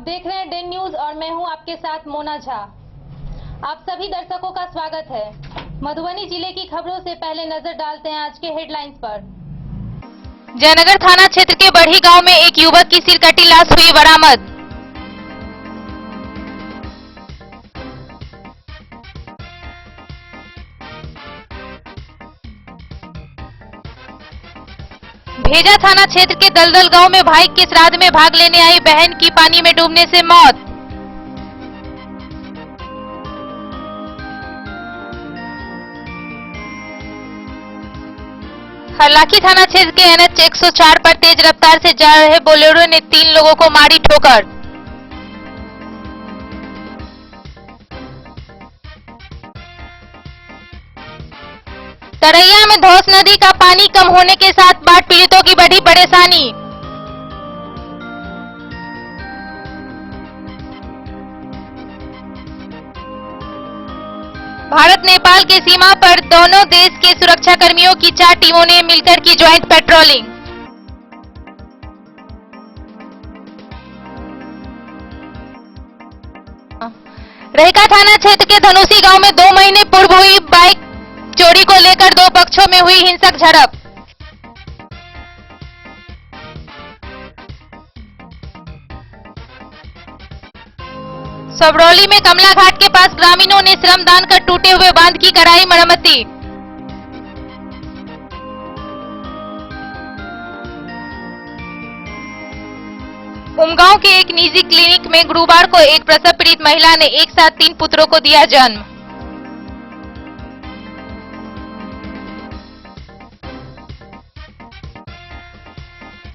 देख रहे हैं डे न्यूज और मैं हूं आपके साथ मोना झा। आप सभी दर्शकों का स्वागत है। मधुबनी जिले की खबरों से पहले नजर डालते हैं आज के हेडलाइंस पर। जयनगर थाना क्षेत्र के बढ़ी गांव में एक युवक की सिरकटी लाश हुई बरामद। भेजा थाना क्षेत्र के दलदल गांव में भाई के श्राद्ध में भाग लेने आई बहन की पानी में डूबने से मौत। हरलाखी थाना क्षेत्र के NH 104 पर तेज रफ्तार से जा रहे बोलेरो ने 3 लोगों को मारी ठोकर। तरैया में धौस नदी का पानी कम होने के साथ बाढ़ पीड़ितों की बढ़ी परेशानी। भारत नेपाल के सीमा पर दोनों देश के सुरक्षा कर्मियों की 4 टीमों ने मिलकर की ज्वाइंट पेट्रोलिंग। रहिका थाना क्षेत्र के धनुषी गांव में 2 महीने पूर्व हुई बाइक चोरी को लेकर 2 पक्षों में हुई हिंसक झड़प। सबरौली में कमला घाट के पास ग्रामीणों ने श्रमदान कर टूटे हुए बांध की कराई मरम्मती। उमगांव के एक निजी क्लिनिक में गुरुवार को एक प्रसव पीड़ित महिला ने एक साथ 3 पुत्रों को दिया जन्म।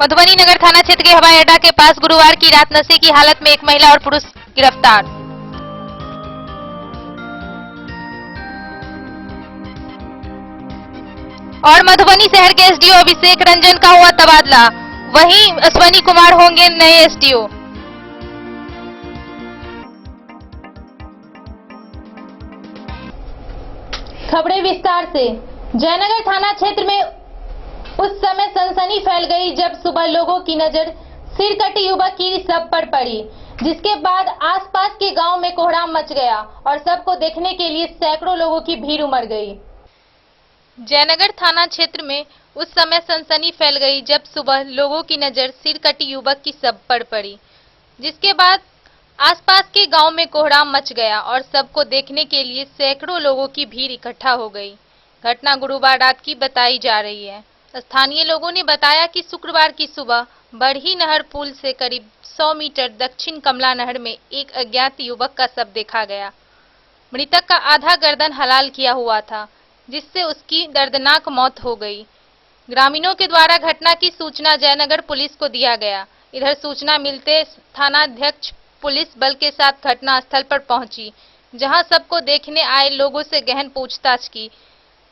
मधुबनी नगर थाना क्षेत्र के हवाई अड्डा के पास गुरुवार की रात नशे की हालत में एक महिला और पुरुष गिरफ्तार। और मधुबनी शहर के एसडीओ अभिषेक रंजन का हुआ तबादला, वहीं अश्वनी कुमार होंगे नए एसडीओ। खबरें विस्तार से। जयनगर थाना क्षेत्र में उस समय सनसनी फैल गई जब सुबह लोगों की नजर सिरकटी युवक की शव पर पड़ी, जिसके बाद आसपास के गांव में कोहराम मच गया और सबको देखने के लिए सैकड़ों लोगों की भीड़ उमड़ गई। जयनगर थाना क्षेत्र में उस समय सनसनी फैल गई जब सुबह लोगों की नजर सिरकटी युवक की शव पर पड़ी, जिसके बाद आसपास के गांव में कोहराम मच गया और सबको देखने के लिए सैकड़ों लोगों की भीड़ इकट्ठा हो गई। घटना गुरुवार रात की बताई जा रही है। स्थानीय लोगों ने बताया कि शुक्रवार की सुबह बढ़ी नहर पुल से करीब 100 मीटर दक्षिण कमला नहर में एक अज्ञात युवक का शव देखा गया। मृतक का आधा गर्दन हलाल किया हुआ था, जिससे उसकी दर्दनाक मौत हो गई। ग्रामीणों के द्वारा घटना की सूचना जयनगर पुलिस को दिया गया। इधर सूचना मिलते थानाध्यक्ष पुलिस बल के साथ घटना स्थल पर पहुंची, जहां सबको देखने आए लोगों से गहन पूछताछ की,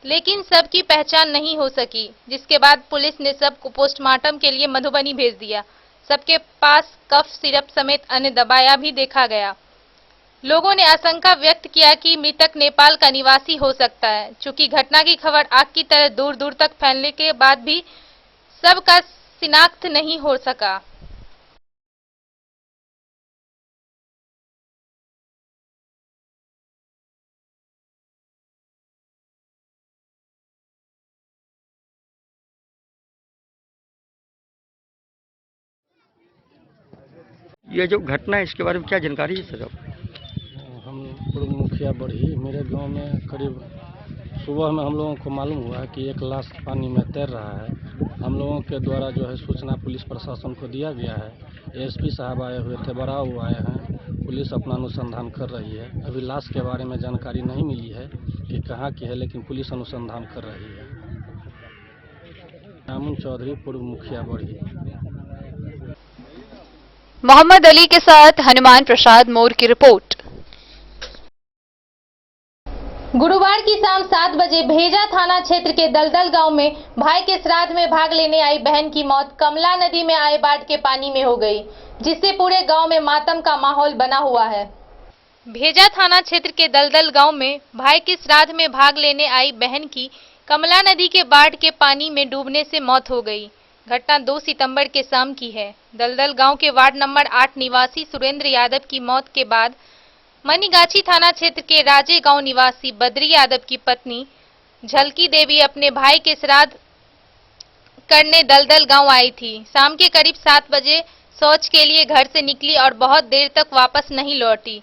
लेकिन सबकी पहचान नहीं हो सकी, जिसके बाद पुलिस ने सबको पोस्टमार्टम के लिए मधुबनी भेज दिया। सबके पास कफ सिरप समेत अन्य दवाइयां भी देखा गया। लोगों ने आशंका व्यक्त किया कि मृतक नेपाल का निवासी हो सकता है। चूंकि घटना की खबर आग की तरह दूर दूर तक फैलने के बाद भी सबका शिनाख्त नहीं हो सका। ये जो घटना है इसके बारे में क्या जानकारी है सर? हम पूर्व मुखिया बढ़ी मेरे गांव में करीब सुबह में हम लोगों को मालूम हुआ कि एक लाश पानी में तैर रहा है। हम लोगों के द्वारा जो है सूचना पुलिस प्रशासन को दिया गया है। एसपी साहब आए हुए थे, बराव आए हैं। पुलिस अपना अनुसंधान कर रही है। अभी लाश के बारे में जानकारी नहीं मिली है कि कहाँ की है, लेकिन पुलिस अनुसंधान कर रही है। नामुन चौधरी, पूर्व मुखिया बढ़ी। मोहम्मद अली के साथ हनुमान प्रसाद मोर की रिपोर्ट। गुरुवार की शाम 7 बजे भेजा थाना क्षेत्र के दलदल गांव में भाई के श्राद्ध में भाग लेने आई बहन की मौत कमला नदी में आए बाढ़ के पानी में हो गई, जिससे पूरे गांव में मातम का माहौल बना हुआ है। भेजा थाना क्षेत्र के दलदल गांव में भाई के श्राद्ध में भाग लेने आई बहन की कमला नदी के बाढ़ के पानी में डूबने से मौत हो गई, घटना 2 सितंबर के शाम की है। दलदल गांव के वार्ड नंबर 8 निवासी सुरेंद्र यादव की मौत के बाद मनीगाछी थाना क्षेत्र के राजे गांव निवासी बद्री यादव की पत्नी झलकी देवी अपने भाई के श्राद्ध करने दलदल गांव आई थी। शाम के करीब 7 बजे शौच के लिए घर से निकली और बहुत देर तक वापस नहीं लौटी।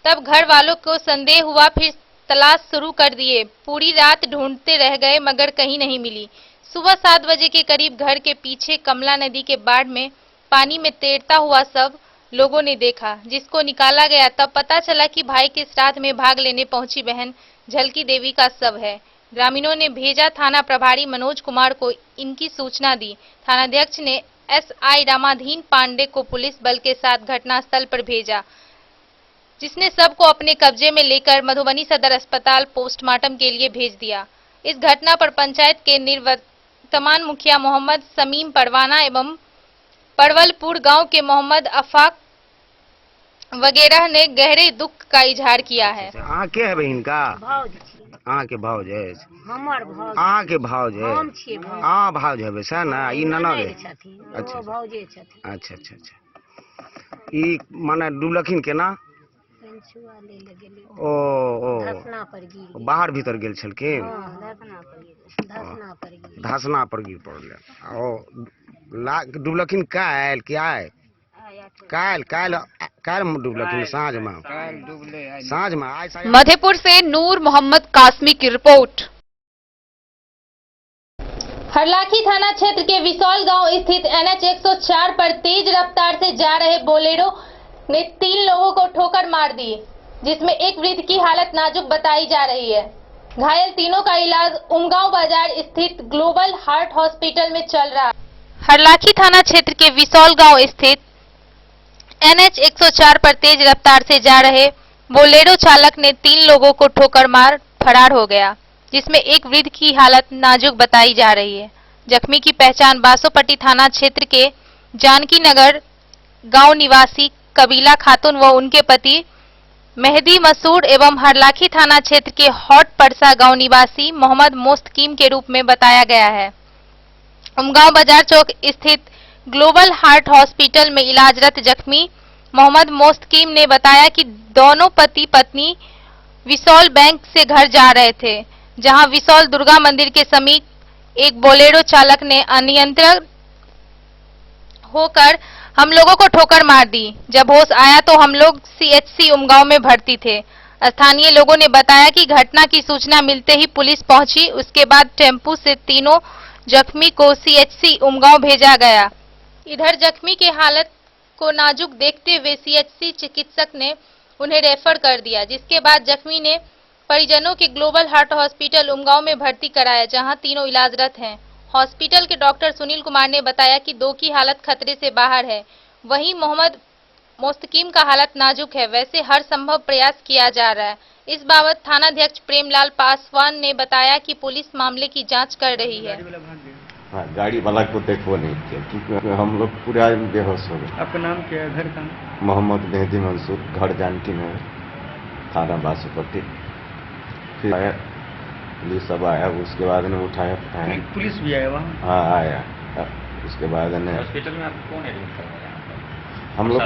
तब घर वालों को संदेह हुआ, फिर तलाश शुरू कर दिए। पूरी रात ढूंढते रह गए मगर कहीं नहीं मिली। सुबह 7 बजे के करीब घर के पीछे कमला नदी के बाढ़ में पानी में तैरता हुआ सब लोगों ने देखा, जिसको निकाला गया। तब पता चला कि भाई के श्राद्ध में भाग लेने पहुंची बहन झलकी देवी का शव है। ग्रामीणों ने भेजा थाना प्रभारी मनोज कुमार को इनकी सूचना दी। थानाध्यक्ष ने एसआई रामाधीन पांडे को पुलिस बल के साथ घटनास्थल पर भेजा, जिसने शव को अपने कब्जे में लेकर मधुबनी सदर अस्पताल पोस्टमार्टम के लिए भेज दिया। इस घटना पर पंचायत के निवर्तमान मुखिया मोहम्मद समीम परवाना एवं परवलपुर गांव के मोहम्मद अफाक वगैरह ने गहरे दुख का इजहार किया है। के है बहन का अहाँ के भाव है, अहाँ के भाव है, अहाँ भाव है वैसा ना, ई ननद है। अच्छा अच्छा अच्छा अच्छा, ई माने डुबलखिन के ना ओ बाहर भीतर गेल छलखिन, धसना पर गिर पड़ल। ओ डुबलखिन काल के आय काल काल काल डुबलखिन साँझ में आज। मधेपुर से नूर मोहम्मद कासमी की रिपोर्ट। हरलाखी थाना क्षेत्र के विसौल गांव स्थित NH 104 पर तेज रफ्तार से जा रहे बोलेरो ने 3 लोगों को ठोकर मार दी, जिसमें एक वृद्ध की हालत नाजुक बताई जा रही है। घायल तीनों का इलाज उमगांव बाजार स्थित ग्लोबल हार्ट हॉस्पिटल में चल रहा है। हरलाखी थाना क्षेत्र के विसौल गांव स्थित NH 104 पर तेज रफ्तार से जा रहे बोलेरो चालक ने 3 लोगों को ठोकर मार फरार हो गया, जिसमें एक वृद्ध की हालत नाजुक बताई जा रही है। जख्मी की पहचान बासोपट्टी थाना क्षेत्र के जानकी नगर गांव निवासी कबीला खातून व उनके पति मेहदी मसूद एवं हरलाखी थाना क्षेत्र के हॉट परसा गांव निवासी मोहम्मद मोस्तकीम के रूप में बताया गया है। उमगांव बाजार चौक स्थित ग्लोबल हार्ट हॉस्पिटल में इलाजरत जख्मी मोहम्मद मोस्तकीम ने बताया कि दोनों पति पत्नी विसौल बैंक से घर जा रहे थे, जहां विसौल दुर्गा मंदिर के समीप एक बोलेरो चालक ने अनियंत्रित होकर हम लोगों को ठोकर मार दी। जब होश आया तो हम लोग CHC उमगांव में भर्ती थे। स्थानीय लोगों ने बताया कि घटना की सूचना मिलते ही पुलिस पहुंची। उसके बाद टेम्पू से तीनों जख्मी को CHC उमगांव भेजा गया। इधर जख्मी की हालत को नाजुक देखते हुए CHC चिकित्सक ने उन्हें रेफर कर दिया, जिसके बाद जख्मी ने परिजनों के ग्लोबल हार्ट हॉस्पिटल उमगांव में भर्ती कराया, जहां तीनों इलाजरत हैं। हॉस्पिटल के डॉक्टर सुनील कुमार ने बताया कि 2 की हालत खतरे से बाहर है, वहीं मोहम्मद मोस्तकीम का हालत नाजुक है। वैसे हर संभव प्रयास किया जा रहा है। इस बाबत थानाध्यक्ष प्रेमलाल पासवान ने बताया कि पुलिस मामले की जांच कर रही है। हाँ, गाड़ी वाला को देखो नहीं किया क्योंकि हम लोग पूरा बेहोश हो गए। आपका नाम क्या है, घर का? मोहम्मद मेहदी मंसूर, घर जानकी नगर, थाना बासोपट्टी। फिर आया पुलिस सब आया, उसके बाद ने उठाया। पुलिस भी आया वहाँ? हाँ आया। उसके बाद ने हॉस्पिटल में आप कौन एडमिट करवाया? हम लोग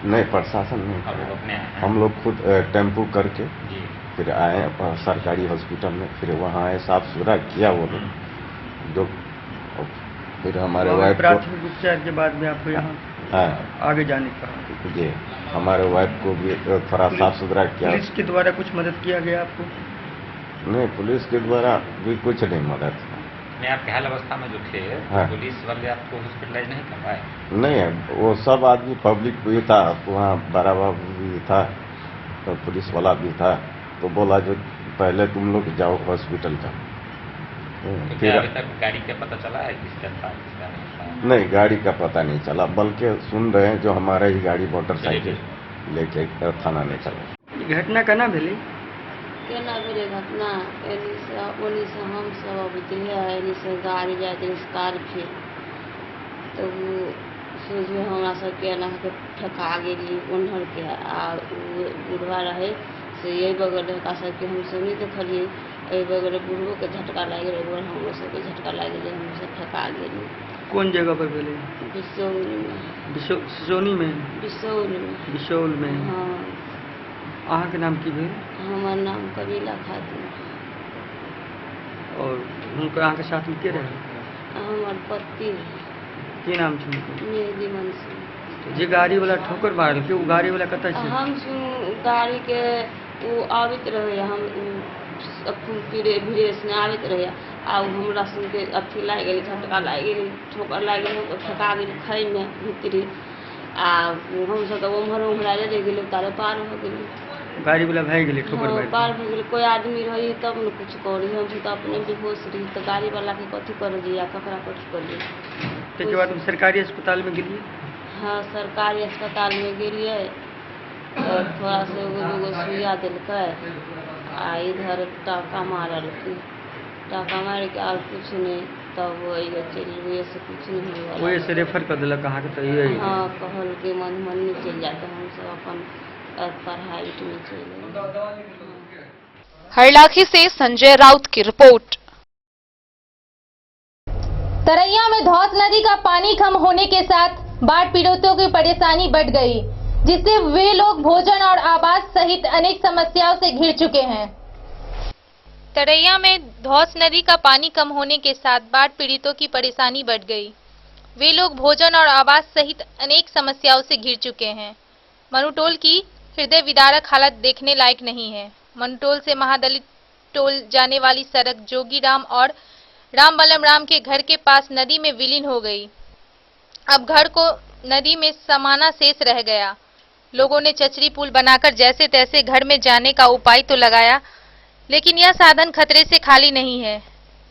नहीं, प्रशासन नहीं, हम लोग खुद टेम्पू करके फिर आए सरकारी हॉस्पिटल में। फिर वहाँ आए, साफ सुथरा किया वो लोग जो। फिर हमारे वाइफ प्राथमिक उपचार के बाद में आपको यहाँ आगे जाने का जी, हमारे वाइफ को भी थोड़ा साफ सुथरा किया। पुलिस के द्वारा कुछ मदद किया गया आपको? नहीं, पुलिस के द्वारा भी कुछ नहीं मदद। नहीं, आप हाल अवस्था में जो थे, हाँ। पुलिस वाले आपको हॉस्पिटलाइज नहीं कर पाए? नहीं, वो सब आदमी पब्लिक भी था, वहाँ बड़ा बाबू भी था, तो पुलिस वाला भी था। तो बोला जो पहले तुम लोग जाओ हॉस्पिटल का। तो क्या अभी तक गाड़ी का पता चला है किसका था, किसका नहीं? नहीं, गाड़ी का पता नहीं चला, बल्कि सुन रहे हैं जो हमारा ही गाड़ी मोटरसाइकिल लेके थाना नहीं चला। घटना केना भेलै? केना भेलै घटना? ओनी से हम सब अबैतियै, एनी से गाड़ी जाइत रही स्कॉर्पियो, तो सोझे हमरा सबके एनाके ठका गेली ओन्हर के। आ बुढ़वा रहे से यही बगल रहका सबके हम सब नहीं देखलियै, एहि बगल बुढ़बो के झटका लागि गेलै, हमरो सबके झटका लागि गेलै, हम सब ठका गेली। कौन जगह पर पहले? बिसौल में। सिसोनी में? बिसौल में। बिसौल में। हाँ। अहाँ के नाम की भेल? हमार नाम कबीला खातून। और उनका अहाँ के साथ में के रहे? हमार पति। की नाम छै? मेहदी मंसूर। जे गाड़ी वाला ठोकर मारल के, वो गाड़ी वाला कतऽ छै? हम गाड़ी के वो आबित रहे, हम विदेश में आबित रहे, आ हमरा सुन के अथी लाग गई, झटका लाग गई, ठोकर लाग गई, तो ठका गई खै में भीतरी, आ हम सब तो उम्हर उम्हर ले गेल, तारे पार हो गेल। गाड़ी वाला भाग गेल ठोकर मार? पार हो गेल। कोई आदमी रही तब न कुछ करी, हम तो अपने बेहोश रही, तो गाड़ी वाला के कथी कर दिया, ककरा कथी कर दिया। ताके बाद हम सरकारी अस्पताल में गेलिए? हाँ, सरकारी अस्पताल में गेलिए, और थोड़ा सा एगो दूगो सुइया दिलकै, आ इधर टाका मारल, टाका मार के और कुछ नहीं, तब वो चलिए से कुछ नहीं हुआ। वही से रेफर कर दिलक अहाँ के? तो ये हाँ, कहल के मधुबनी चल जाते, हम सब अपन पढ़ाई में चले। हरलाखी से संजय राउत की रिपोर्ट। तरैया में धौस नदी का पानी कम होने के साथ बाढ़ पीड़ितों की परेशानी बढ़ गई, जिससे वे लोग भोजन और आवास सहित अनेक समस्याओं से घिर चुके हैं। तरैया में धौस नदी का पानी कम होने के साथ बाढ़ पीड़ितों की परेशानी बढ़ गई। वे लोग भोजन और आवास सहित अनेक समस्याओं से घिर चुके हैं। मनुटोल की हृदय विदारक हालत देखने लायक नहीं है। मनुटोल से महादलित टोल जाने वाली सड़क जोगीराम और राम बलम राम के घर के पास नदी में विलीन हो गई। अब घर को नदी में समाना शेष रह गया। लोगों ने चचरी पुल बनाकर जैसे तैसे घर में जाने का उपाय तो लगाया, लेकिन यह साधन खतरे से खाली नहीं है।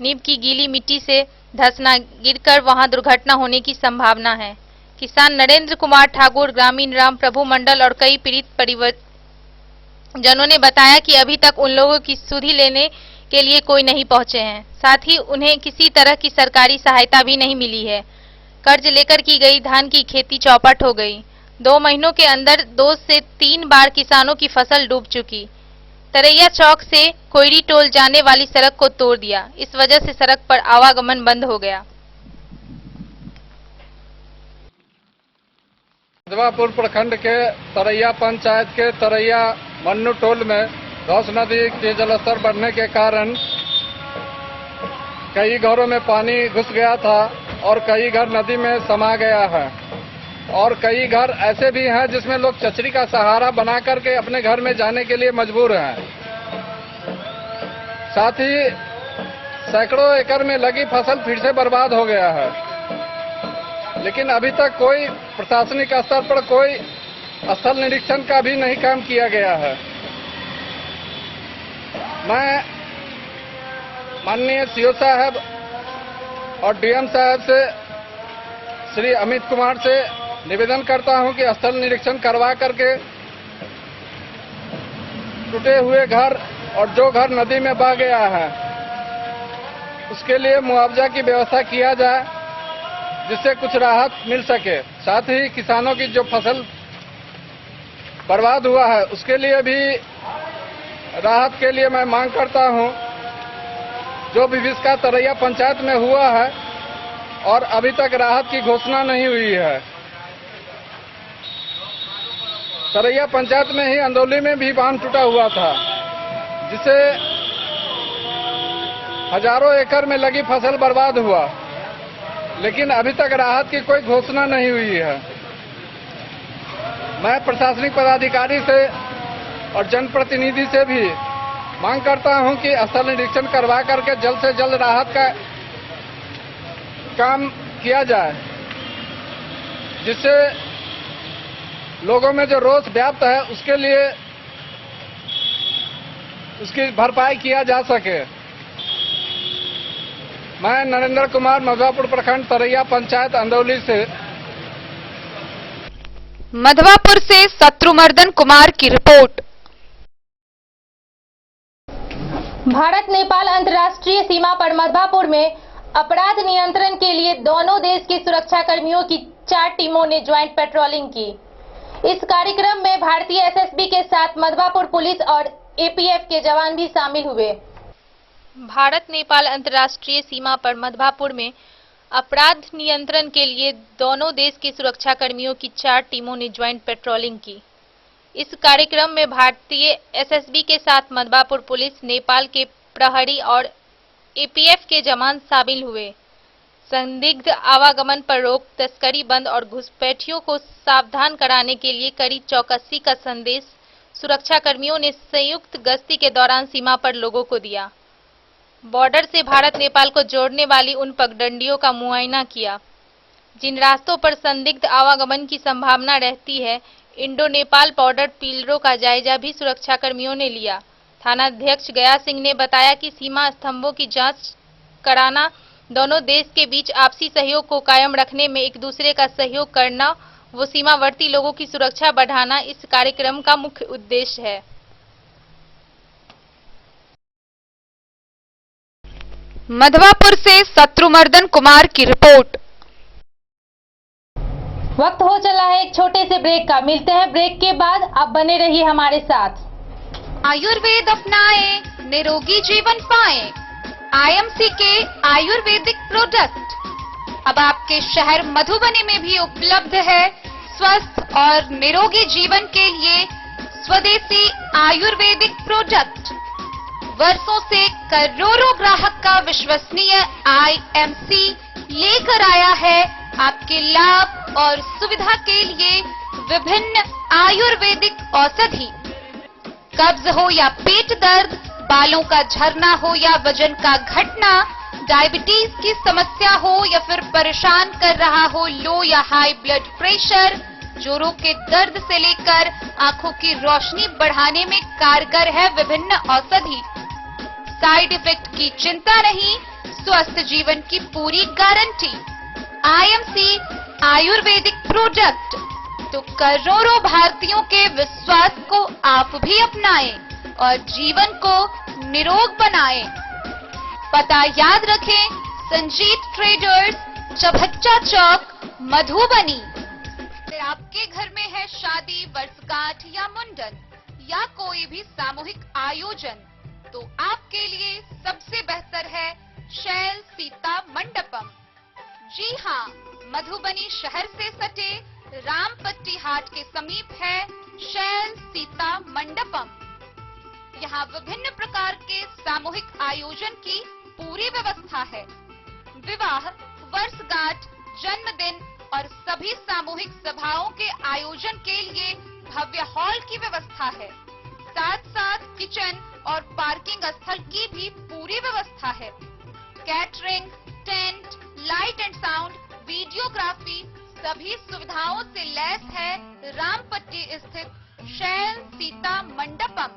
नींव की गीली मिट्टी से धंसना गिरकर वहां दुर्घटना होने की संभावना है। किसान नरेंद्र कुमार ठाकुर, ग्रामीण राम प्रभु मंडल और कई पीड़ित परिवारजनों ने बताया कि अभी तक उन लोगों की सुधि लेने के लिए कोई नहीं पहुंचे हैं। साथ ही उन्हें किसी तरह की सरकारी सहायता भी नहीं मिली है। कर्ज लेकर की गई धान की खेती चौपट हो गई। 2 महीनों के अंदर 2 से 3 बार किसानों की फसल डूब चुकी। तरैया चौक से कोयरी टोल जाने वाली सड़क को तोड़ दिया। इस वजह से सड़क पर आवागमन बंद हो गया। मधवापुर प्रखंड के तरैया पंचायत के तरैया मन्नू टोल में धौस नदी के जलस्तर बढ़ने के कारण कई घरों में पानी घुस गया था और कई घर नदी में समा गया है, और कई घर ऐसे भी हैं जिसमें लोग चचरी का सहारा बना करके अपने घर में जाने के लिए मजबूर हैं। साथ ही सैकड़ों एकड़ में लगी फसल फिर से बर्बाद हो गया है, लेकिन अभी तक कोई प्रशासनिक स्तर पर कोई स्थल निरीक्षण का भी नहीं काम किया गया है। मैं माननीय सीओ साहब और डीएम साहब से, श्री अमित कुमार से निवेदन करता हूं कि स्थल निरीक्षण करवा करके टूटे हुए घर और जो घर नदी में बह गया है उसके लिए मुआवजा की व्यवस्था किया जाए, जिससे कुछ राहत मिल सके। साथ ही किसानों की जो फसल बर्बाद हुआ है उसके लिए भी राहत के लिए मैं मांग करता हूं। जो विभिषका तरैया पंचायत में हुआ है और अभी तक राहत की घोषणा नहीं हुई है। तरैया पंचायत में ही अंदौली में भी बांध टूटा हुआ था, जिससे हजारों एकड़ में लगी फसल बर्बाद हुआ, लेकिन अभी तक राहत की कोई घोषणा नहीं हुई है। मैं प्रशासनिक पदाधिकारी से और जनप्रतिनिधि से भी मांग करता हूं कि स्थल निरीक्षण करवा करके जल्द से जल्द राहत का काम किया जाए, जिससे लोगों में जो रोष व्याप्त है उसके लिए उसकी भरपाई किया जा सके। मैं नरेंद्र कुमार, मधवापुर प्रखंड तरैया पंचायत अंदौली से। मधवापुर से शत्रुमर्दन कुमार की रिपोर्ट। भारत नेपाल अंतर्राष्ट्रीय सीमा पर मधवापुर में अपराध नियंत्रण के लिए दोनों देश के सुरक्षा कर्मियों की 4 टीमों ने ज्वाइंट पेट्रोलिंग की। इस कार्यक्रम में भारतीय एसएसबी के साथ मधवापुर पुलिस और एपीएफ के जवान भी शामिल हुए। भारत नेपाल अंतर्राष्ट्रीय सीमा पर मधवापुर में अपराध नियंत्रण के लिए दोनों देश के सुरक्षा कर्मियों की 4 टीमों ने ज्वाइंट पेट्रोलिंग की। इस कार्यक्रम में भारतीय एसएसबी के साथ मधवापुर पुलिस, नेपाल के प्रहरी और एपीएफ के जवान शामिल हुए। संदिग्ध आवागमन पर रोक, तस्करी बंद और घुसपैठियों को सावधान कराने के लिए कड़ी चौकसी का संदेश सुरक्षा कर्मियों ने संयुक्त गश्ती के दौरान सीमा पर लोगों को दिया। बॉर्डर से भारत नेपाल को जोड़ने वाली उन पगडंडियों का मुआयना किया जिन रास्तों पर संदिग्ध आवागमन की संभावना रहती है। इंडो नेपाल बॉर्डर पिलरों का जायजा भी सुरक्षा कर्मियों ने लिया। थानाध्यक्ष गया सिंह ने बताया कि सीमा स्तंभों की जांच कराना, दोनों देश के बीच आपसी सहयोग को कायम रखने में एक दूसरे का सहयोग करना व सीमावर्ती लोगों की सुरक्षा बढ़ाना इस कार्यक्रम का मुख्य उद्देश्य है। मधवापुर से शत्रुमर्दन कुमार की रिपोर्ट। वक्त हो चला है एक छोटे से ब्रेक का। मिलते हैं ब्रेक के बाद, आप बने रहिए हमारे साथ। आयुर्वेद अपनाएं, निरोगी जीवन पाएं। आईएमसी के आयुर्वेदिक प्रोडक्ट अब आपके शहर मधुबनी में भी उपलब्ध है। स्वस्थ और निरोगी जीवन के लिए स्वदेशी आयुर्वेदिक प्रोडक्ट वर्षों से करोड़ों ग्राहक का विश्वसनीय आईएमसी लेकर आया है आपके लाभ और सुविधा के लिए विभिन्न आयुर्वेदिक औषधि। कब्ज हो या पेट दर्द, बालों का झरना हो या वजन का घटना, डायबिटीज की समस्या हो या फिर परेशान कर रहा हो लो या हाई ब्लड प्रेशर, जोड़ों के दर्द से लेकर आंखों की रोशनी बढ़ाने में कारगर है विभिन्न औषधि। साइड इफेक्ट की चिंता नहीं, स्वस्थ जीवन की पूरी गारंटी। आईएमसी आयुर्वेदिक प्रोडक्ट तो करोड़ों भारतीयों के विश्वास को आप भी अपनाएं और जीवन को निरोग बनाएं। पता याद रखें, संजीत ट्रेडर्स, चौबच्चा चौक, मधुबनी। फिर आपके घर में है शादी, वर्षगांठ या मुंडन या कोई भी सामूहिक आयोजन, तो आपके लिए सबसे बेहतर है शैल सीता मंडपम। जी हाँ, मधुबनी शहर से सटे रामपट्टी हाट के समीप है शैल सीता मंडपम। यहाँ विभिन्न प्रकार के सामूहिक आयोजन की पूरी व्यवस्था है। विवाह, वर्षगांठ, जन्मदिन और सभी सामूहिक सभाओं के आयोजन के लिए भव्य हॉल की व्यवस्था है। साथ साथ किचन और पार्किंग स्थल की भी पूरी व्यवस्था है। Catering, tent, light and sound, videography सभी सुविधाओं से लैस है रामपट्टी स्थित शैल सीता मंडपम।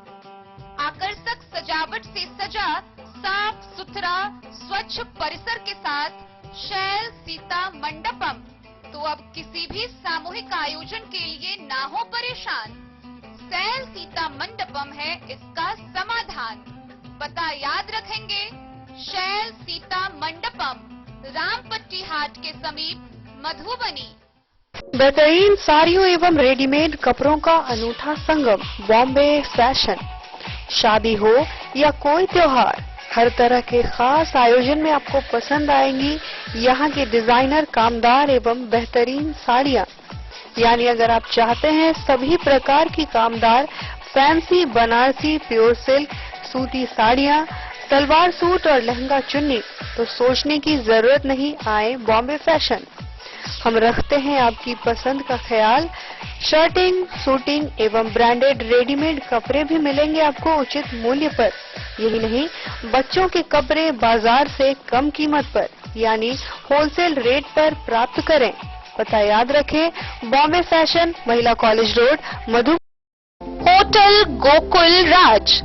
आकर्षक सजावट से सजा साफ सुथरा स्वच्छ परिसर के साथ शैल सीता मंडपम। तो अब किसी भी सामूहिक आयोजन के लिए ना हो परेशान, शैल सीता मंडपम है इसका समाधान। पता याद रखेंगे, शैल सीता मंडपम, रामपट्टी हाट के समीप, मधुबनी। बेहतरीन साड़ियों एवं रेडीमेड कपड़ों का अनूठा संगम, बॉम्बे फैशन। शादी हो या कोई त्योहार, हर तरह के खास आयोजन में आपको पसंद आएंगी यहाँ की डिजाइनर, कामदार एवं बेहतरीन साड़ियाँ। यानी अगर आप चाहते हैं सभी प्रकार की कामदार, फैंसी, बनारसी, प्योर सिल्क, सूती साड़ियाँ, सलवार सूट और लहंगा चुन्नी, तो सोचने की जरूरत नहीं, आए बॉम्बे फैशन। हम रखते हैं आपकी पसंद का ख्याल। शर्टिंग, सूटिंग एवं ब्रांडेड रेडीमेड कपड़े भी मिलेंगे आपको उचित मूल्य पर। यही नहीं, बच्चों के कपड़े बाजार से कम कीमत पर यानी होलसेल रेट पर प्राप्त करें। पता याद रखें, बॉम्बे फैशन, महिला कॉलेज रोड, मधु। होटल गोकुल राज।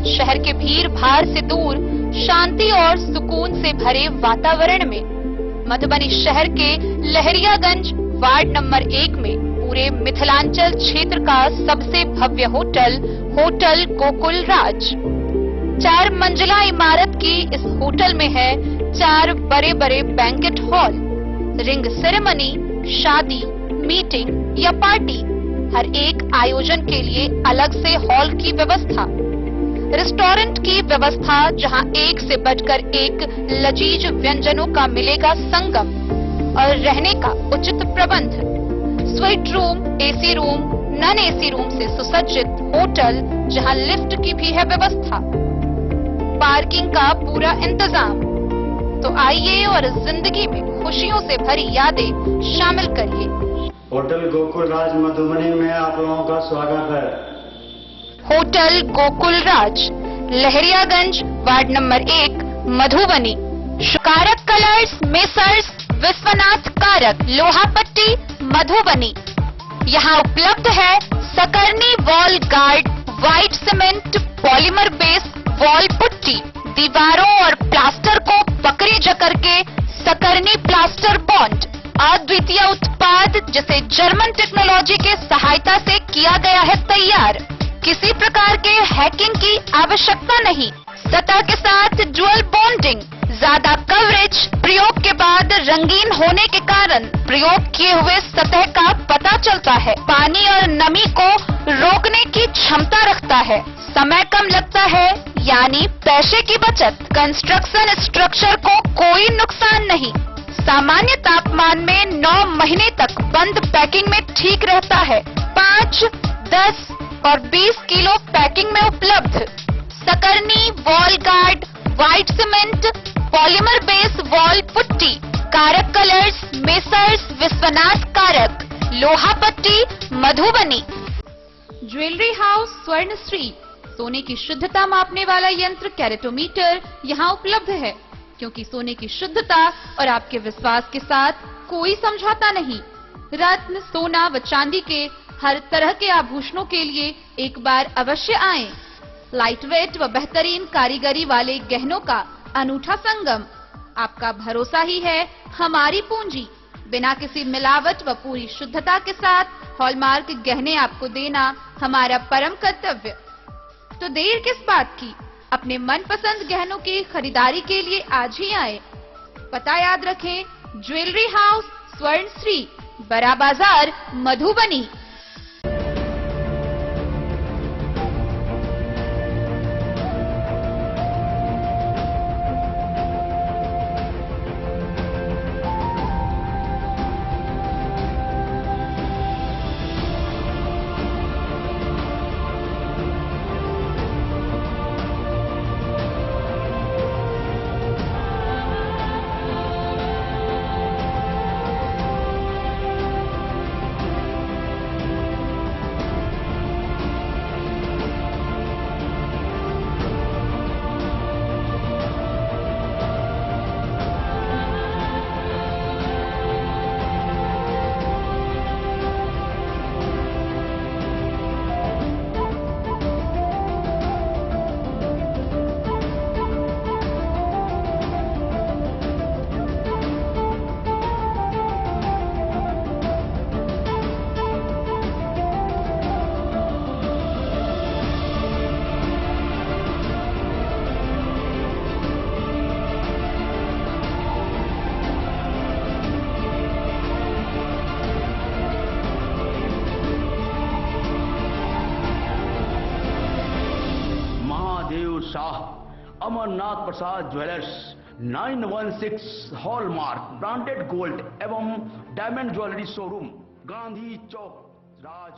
शहर के भीड़ भाड़ से दूर, शांति और सुकून से भरे वातावरण में मधुबनी शहर के लहरियागंज वार्ड नंबर 1 में पूरे मिथिलांचल क्षेत्र का सबसे भव्य होटल होटल गोकुल राज। 4 मंजिला इमारत की इस होटल में है 4 बड़े बड़े बैंकेट हॉल, रिंग सेरेमनी, शादी, मीटिंग या पार्टी, हर एक आयोजन के लिए अलग से हॉल की व्यवस्था, रेस्टोरेंट की व्यवस्था जहां एक से बढ़कर एक लजीज व्यंजनों का मिलेगा संगम और रहने का उचित प्रबंध, suite room, AC room, non AC room से सुसज्जित होटल जहां लिफ्ट की भी है व्यवस्था, पार्किंग का पूरा इंतजाम। तो आइए और जिंदगी में खुशियों से भरी यादें शामिल करिए। होटल गोकुल राज मधुबनी में आप लोगों का स्वागत है। होटल गोकुल राज, लहरियागंज, वार्ड नंबर 1, मधुबनी। कारक कलर्स, मेसर्स विश्वनाथ कारक, लोहापट्टी, मधुबनी। यहाँ उपलब्ध है Sakarni wall guard, white cement, polymer base wall putty, दीवारों और प्लास्टर को पकड़ी जकड़ के सकरनी प्लास्टर बॉन्ड, अद्वितीय उत्पाद जिसे जर्मन टेक्नोलॉजी के सहायता से किया गया है तैयार। किसी प्रकार के हैकिंग की आवश्यकता नहीं। सतह के साथ डुअल बॉन्डिंग, ज्यादा कवरेज, प्रयोग के बाद रंगीन होने के कारण प्रयोग किए हुए सतह का पता चलता है। पानी और नमी को रोकने की क्षमता रखता है। समय कम लगता है यानी पैसे की बचत। कंस्ट्रक्शन स्ट्रक्चर को कोई नुकसान नहीं। सामान्य तापमान में 9 महीने तक बंद पैकिंग में ठीक रहता है। 5, 10 और 20 किलो पैकिंग में उपलब्ध। Sakarni wall guard, white cement, polymer base wall putty, Karak colours, Messrs Vishwanath Karak, Lohapatti, Madhubani. Jewellery house Swarnashri, सोने की शुद्धता मापने वाला यंत्र कैरेटोमीटर यहाँ उपलब्ध है, क्योंकि सोने की शुद्धता और आपके विश्वास के साथ कोई समझौता नहीं। रत्न, सोना व चांदी के हर तरह के आभूषणों के लिए एक बार अवश्य आएं। लाइट वेट व बेहतरीन कारीगरी वाले गहनों का अनूठा संगम। आपका भरोसा ही है हमारी पूंजी। बिना किसी मिलावट व पूरी शुद्धता के साथ हॉलमार्क गहने आपको देना हमारा परम कर्तव्य। तो देर किस बात की, अपने मनपसंद गहनों की खरीदारी के लिए आज ही आए। पता याद रखें, ज्वेलरी हाउस स्वर्णश्री, बड़ा बाजार, मधुबनी। अमरनाथ प्रसाद ज्वेलर्स, 916 हॉलमार्क ब्रांडेड गोल्ड एवं डायमंड ज्वेलरी शोरूम, गांधी चौक, राज।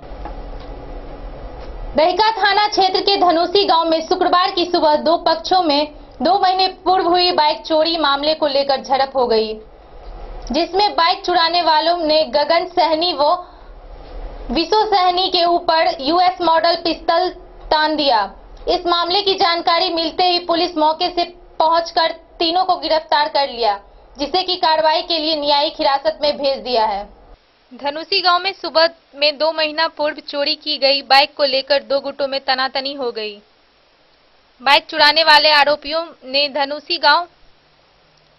दहिका थाना क्षेत्र के धनुषी गांव में शुक्रवार की सुबह 2 पक्षों में 2 महीने पूर्व हुई बाइक चोरी मामले को लेकर झड़प हो गई, जिसमें बाइक चुराने वालों ने गगन सहनी व विशु सहनी के ऊपर यूएस मॉडल पिस्तौल तान दिया। इस मामले की जानकारी मिलते ही पुलिस मौके से पहुंचकर तीनों को गिरफ्तार कर लिया, जिसे की कार्रवाई के लिए न्यायिक हिरासत में भेज दिया है। धनुषी गांव में सुबह में 2 महीना पूर्व चोरी की गई बाइक को लेकर 2 गुटों में तनातनी हो गई। बाइक चुराने वाले आरोपियों ने धनुषी गांव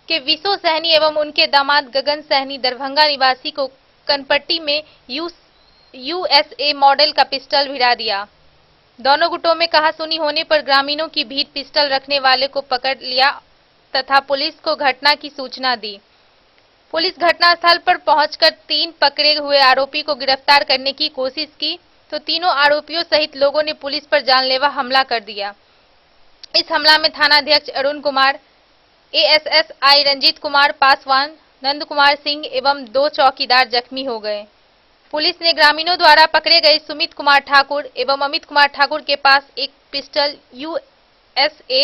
के विशो सहनी एवं उनके दामाद गगन सहनी दरभंगा निवासी को कनपट्टी में USA मॉडल का पिस्टल भिड़ा दिया। दोनों गुटों में कहासुनी होने पर ग्रामीणों की भीड़ पिस्टल रखने वाले को पकड़ लिया तथा पुलिस को घटना की सूचना दी। पुलिस घटनास्थल पर पहुंचकर 3 पकड़े हुए आरोपी को गिरफ्तार करने की कोशिश की तो तीनों आरोपियों सहित लोगों ने पुलिस पर जानलेवा हमला कर दिया। इस हमला में थानाध्यक्ष अरुण कुमार, ASSI रंजीत कुमार पासवान, नंद कुमार सिंह एवं 2 चौकीदार जख्मी हो गए। पुलिस ने ग्रामीणों द्वारा पकड़े गए सुमित कुमार ठाकुर एवं अमित कुमार ठाकुर के पास एक पिस्टल USA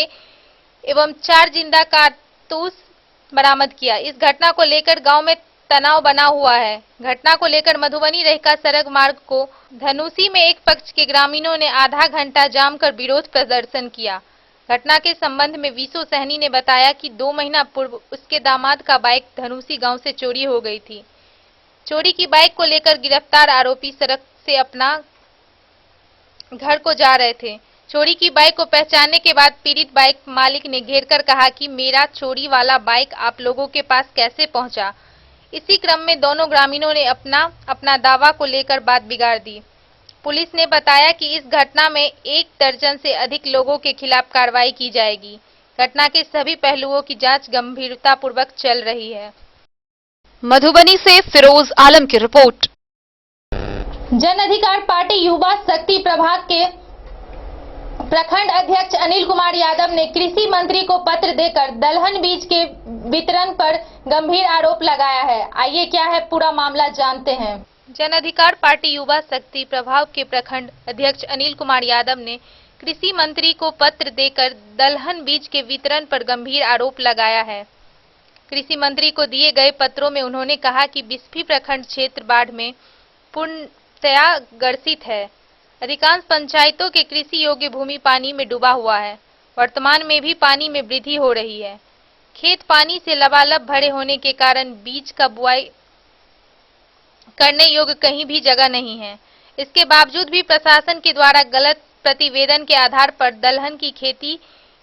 एवं 4 जिंदा कारतूस बरामद किया। इस घटना को लेकर गांव में तनाव बना हुआ है। घटना को लेकर मधुबनी रेहका सड़क मार्ग को धनुषी में एक पक्ष के ग्रामीणों ने आधा घंटा जाम कर विरोध प्रदर्शन किया। घटना के संबंध में विशो सहनी ने बताया कि 2 महीना पूर्व उसके दामाद का बाइक धनुषी गांव से चोरी हो गई थी। चोरी की बाइक को लेकर गिरफ्तार आरोपी सड़क से अपना घर को जा रहे थे। चोरी की बाइक को पहचानने के बाद पीड़ित बाइक मालिक ने घेरकर कहा कि मेरा चोरी वाला बाइक आप लोगों के पास कैसे पहुंचा। इसी क्रम में दोनों ग्रामीणों ने अपना दावा को लेकर बात बिगाड़ दी। पुलिस ने बताया कि इस घटना में 1 दर्जन से अधिक लोगों के खिलाफ कार्रवाई की जाएगी। घटना के सभी पहलुओं की जांच गंभीरतापूर्वक चल रही है। मधुबनी से फिरोज आलम की रिपोर्ट। जन अधिकार पार्टी युवा शक्ति प्रभाग के प्रखंड अध्यक्ष अनिल कुमार यादव ने कृषि मंत्री को पत्र देकर दलहन बीज के वितरण पर गंभीर आरोप लगाया है। आइए क्या है पूरा मामला जानते हैं। जन अधिकार पार्टी युवा शक्ति प्रभाग के प्रखंड अध्यक्ष अनिल कुमार यादव ने कृषि मंत्री को पत्र देकर दलहन बीज के वितरण पर गंभीर आरोप लगाया है। कृषि मंत्री को दिए गए पत्रों में उन्होंने कहा कि बिस्फी प्रखंड क्षेत्र बाढ़ में पूर्णतया ग्रसित है। अधिकांश पंचायतों के कृषि योग्य भूमि पानी में डूबा हुआ है। वर्तमान में भी पानी में वृद्धि हो रही है। खेत पानी से लबालब भरे होने के कारण बीज का बुआई करने योग्य कहीं भी जगह नहीं है। इसके बावजूद भी प्रशासन के द्वारा गलत प्रतिवेदन के आधार पर दलहन की खेती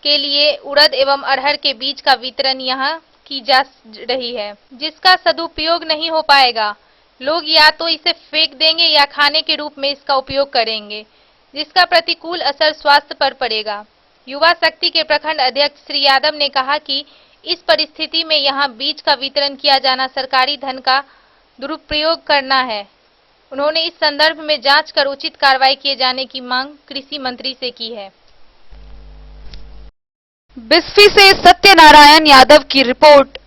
के लिए उड़द एवं अरहर के बीज का वितरण यहां की जा रही है, जिसका सदुपयोग नहीं हो पाएगा। लोग या तो इसे फेंक देंगे या खाने के रूप में इसका उपयोग करेंगे, जिसका प्रतिकूल असर स्वास्थ्य पर पड़ेगा। युवा शक्ति के प्रखंड अध्यक्ष श्री यादव ने कहा कि इस परिस्थिति में यहां बीज का वितरण किया जाना सरकारी धन का दुरुपयोग करना है। उन्होंने इस संदर्भ में जांच कर उचित कार्रवाई किए जाने की मांग कृषि मंत्री से की है। बिस्फी से सत्यनारायण यादव की रिपोर्ट।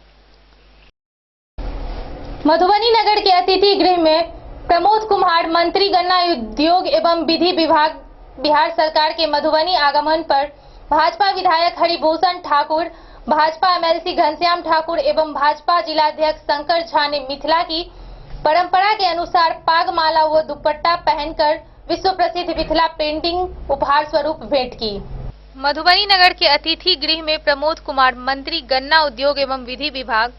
मधुबनी नगर के अतिथि गृह में प्रमोद कुमार मंत्री गन्ना उद्योग एवं विधि विभाग बिहार सरकार के मधुबनी आगमन पर भाजपा विधायक हरिभूषण ठाकुर, भाजपा MLC घनश्याम ठाकुर एवं भाजपा जिलाध्यक्ष शंकर झा ने मिथिला की परंपरा के अनुसार पागमाला व दुपट्टा पहनकर विश्व प्रसिद्ध मिथिला पेंटिंग उपहार स्वरूप भेंट की। मधुबनी नगर के अतिथि गृह में प्रमोद कुमार मंत्री गन्ना उद्योग एवं विधि विभाग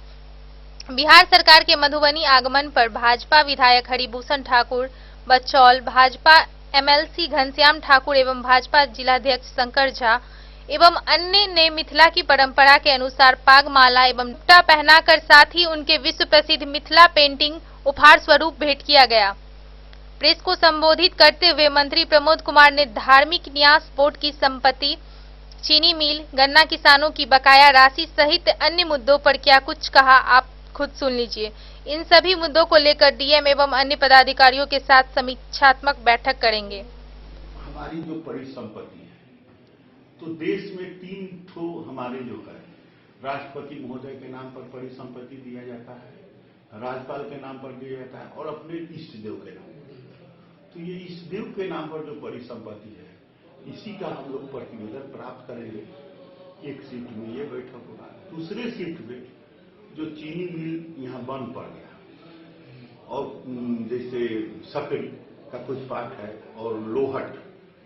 बिहार सरकार के मधुबनी आगमन पर भाजपा विधायक हरिभूषण ठाकुर बचौल, भाजपा MLC घनश्याम ठाकुर एवं भाजपा जिलाध्यक्ष शंकर झा एवं अन्य ने मिथिला की परंपरा के अनुसार पागमाला एवं दुपट्टा पहनाकर साथ ही उनके विश्व प्रसिद्ध मिथिला पेंटिंग उपहार स्वरूप भेंट किया गया। प्रेस को संबोधित करते हुए मंत्री प्रमोद कुमार ने धार्मिक न्यास बोर्ड की संपत्ति, चीनी मिल, गन्ना किसानों की बकाया राशि सहित अन्य मुद्दों पर क्या कुछ कहा, आप खुद सुन लीजिए। इन सभी मुद्दों को लेकर डीएम एवं अन्य पदाधिकारियों के साथ समीक्षात्मक बैठक करेंगे। हमारी जो परिसंपत्ति है, तो देश में 3 ठो हमारे जो है राष्ट्रपति महोदय के नाम पर परिसंपत्ति दिया जाता है, राज्यपाल के नाम पर दिया जाता है और अपने इष्ट देव के नाम पर। तो ये इष्ट देव के नाम पर जो परिसंपत्ति है, इसी का हम लोग प्रतिवेदन प्राप्त करेंगे। एक शिफ्ट में ये बैठक होगा। दूसरे शिफ्ट में जो चीनी मिल यहाँ बंद पड़ गया और जैसे सकरी का कुछ पार्ट है और लोहट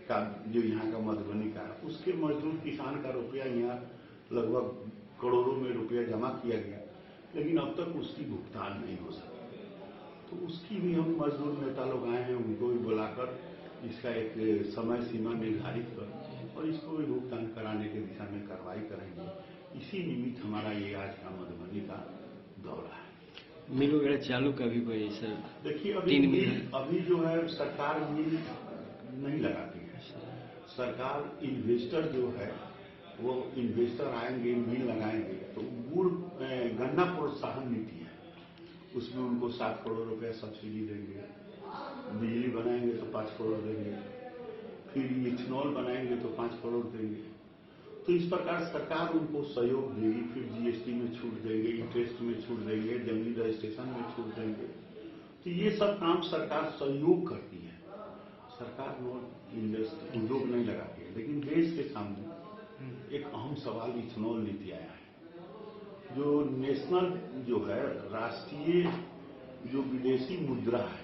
का जो यहाँ का मधुबनी का है, उसके मजदूर किसान का रुपया यहाँ लगभग करोड़ों में रुपया जमा किया गया, लेकिन अब तक उसकी भुगतान नहीं हो सका। तो उसकी भी हम मजदूर नेता लोग आए हैं, उनको भी बुलाकर इसका एक समय सीमा निर्धारित कर और इसको भी भुगतान कराने के दिशा में कार्रवाई करेंगे। इसी निमित्त हमारा ये आज का मधुबनी मिल वगैरह चालू कभी कोई सर? देखिए अभी जो है सरकार मिल नहीं लगाती है। सरकार इन्वेस्टर जो है वो इन्वेस्टर आएंगे, मिल लगाएंगे, तो गुड़ गन्ना प्रोत्साहन नीति है, उसमें उनको 7 करोड़ रुपया सब्सिडी देंगे, बिजली बनाएंगे तो 5 करोड़ देंगे, फिर इथेनॉल बनाएंगे तो 5 करोड़ देंगे। तो इस प्रकार सरकार उनको सहयोग देगी, फिर जीएसटी में छूट देंगे, इंटरेस्ट में छूट देंगे, जमीन रजिस्ट्रेशन में छूट देंगे। तो ये सब काम सरकार सहयोग करती है, सरकार उद्योग नहीं लगाती है। लेकिन देश के सामने एक अहम सवाल इथेनॉल नीति आया है, जो नेशनल जो है राष्ट्रीय जो विदेशी मुद्रा है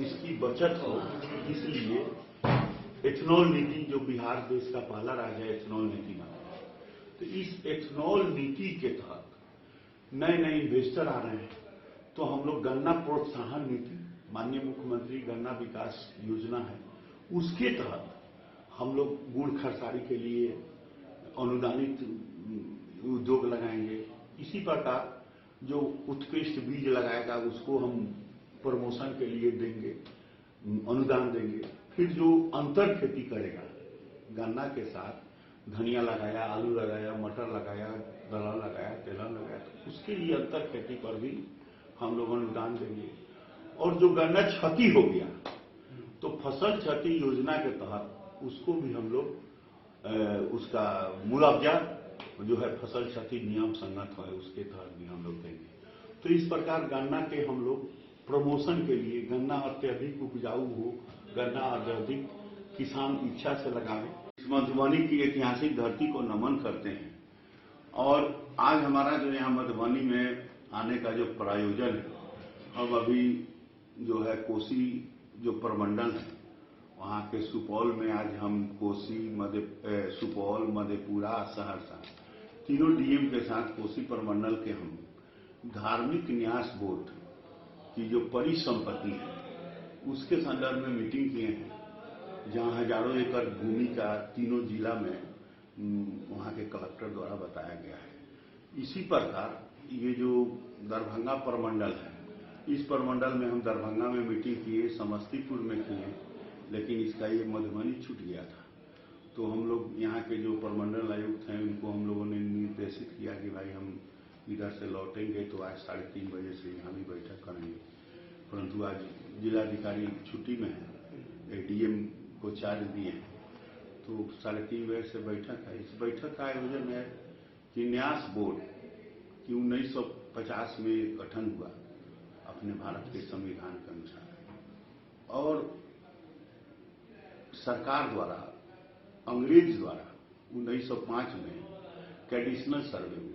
इसकी बचत हो, इसलिए एथेनॉल नीति जो बिहार देश का पहला राज्य है एथेनॉल नीति में, तो इस एथेनॉल नीति के तहत नए नए इन्वेस्टर आ रहे हैं। तो हम लोग गन्ना प्रोत्साहन नीति, माननीय मुख्यमंत्री गन्ना विकास योजना है, उसके तहत हम लोग गुड़ खरसारी के लिए अनुदानित उद्योग लगाएंगे। इसी प्रकार जो उत्कृष्ट बीज लगाएगा उसको हम प्रमोशन के लिए देंगे, अनुदान देंगे। फिर जो अंतर खेती करेगा, गन्ना के साथ धनिया लगाया, आलू लगाया, मटर लगाया, दलहन लगाया, तेलहन लगाया, तो उसके लिए अंतर खेती पर भी हम लोग अनुदान देंगे। और जो गन्ना क्षति हो गया तो फसल क्षति योजना के तहत उसको भी हम लोग उसका मुआवजा जो है फसल क्षति नियम संगत है उसके तहत भी हम लोग देंगे। तो इस प्रकार गन्ना के हम लोग प्रमोशन के लिए, गन्ना अत्यधिक उपजाऊ हो, गन्ना अत्यधिक किसान इच्छा से लगावे, इस मधुबनी की ऐतिहासिक धरती को नमन करते हैं। और आज हमारा जो यहाँ मधुबनी में आने का जो प्रायोजन है, अब अभी जो है कोसी जो प्रमंडल है वहाँ के सुपौल में आज हम कोसी सुपौल, मधेपुरा, सहरसा तीनों डीएम के साथ कोसी प्रमंडल के हम धार्मिक न्यास बोर्ड की जो परिसंपत्ति है उसके संदर्भ में मीटिंग किए हैं, जहां हजारों एकड़ भूमि का तीनों जिला में वहां के कलेक्टर द्वारा बताया गया है। इसी प्रकार ये जो दरभंगा प्रमंडल है, इस प्रमंडल में हम दरभंगा में मीटिंग किए, समस्तीपुर में किए, लेकिन इसका ये मधुबनी छूट गया था। तो हम लोग यहाँ के जो प्रमंडल आयुक्त हैं उनको हम लोगों ने निर्देशित किया कि भाई हम इधर से लौटेंगे तो आज 3:30 बजे से यहाँ भी बैठक करेंगे, परंतु आज जिलाधिकारी छुट्टी में है, एडीएम को चार्ज दिए हैं, तो 3:30 बजे से बैठक है। इस बैठक का आयोजन है कि न्यास बोर्ड की 1950 में गठन हुआ अपने भारत के संविधान के अनुसार, और सरकार द्वारा, अंग्रेज द्वारा 1905 में कैडिशनल सर्वे हुआ,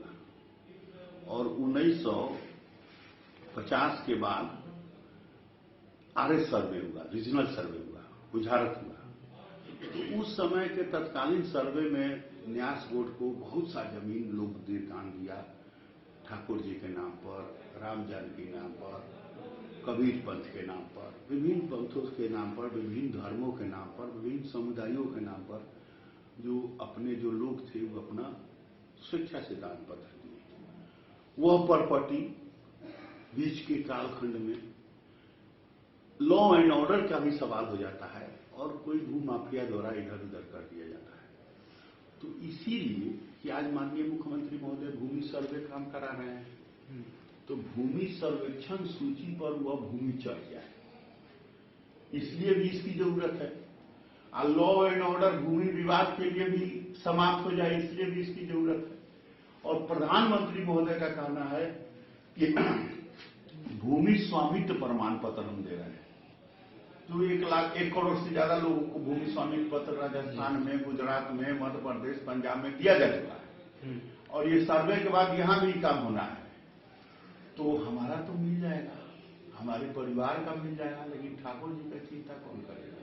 और 1950 के बाद आरएस सर्वे हुआ, रीजनल सर्वे हुआ, बुझारत हुआ। तो उस समय के तत्कालीन सर्वे में न्यास बोर्ड को बहुत सा जमीन लोग दान दिया, ठाकुर जी के नाम पर, राम जानकी नाम पर, कबीर पंथ के नाम पर, विभिन्न पंथों के नाम पर, विभिन्न धर्मों के नाम पर, विभिन्न समुदायों के नाम पर, जो अपने जो लोग थे वो अपना स्वेच्छा से दान पत्र दिए। वह प्रॉपर्टी बीच के कालखंड में लॉ एंड ऑर्डर का भी सवाल हो जाता है और कोई भूमाफिया द्वारा इधर उधर कर दिया जाता है। तो इसीलिए कि आज माननीय मुख्यमंत्री महोदय भूमि सर्वे काम करा रहे हैं, तो भूमि सर्वेक्षण सूची पर वह भूमि चढ़ जाए, इसलिए भी इसकी जरूरत है। लॉ एंड ऑर्डर भूमि विवाद के लिए भी समाप्त हो जाए, इसलिए भी इसकी जरूरत है। और प्रधानमंत्री महोदय का कहना है कि भूमि स्वामित्व प्रमाण पत्र हम दे रहे हैं, जो 1 करोड़ से ज्यादा लोगों को भूमि स्वामित्व पत्र राजस्थान में, गुजरात में, मध्य प्रदेश, पंजाब में दिया जा चुका है, और ये सर्वे के बाद यहाँ भी काम होना है। तो हमारा तो मिल जाएगा, हमारे परिवार का मिल जाएगा, लेकिन ठाकुर जी का चिंता कौन करेगा,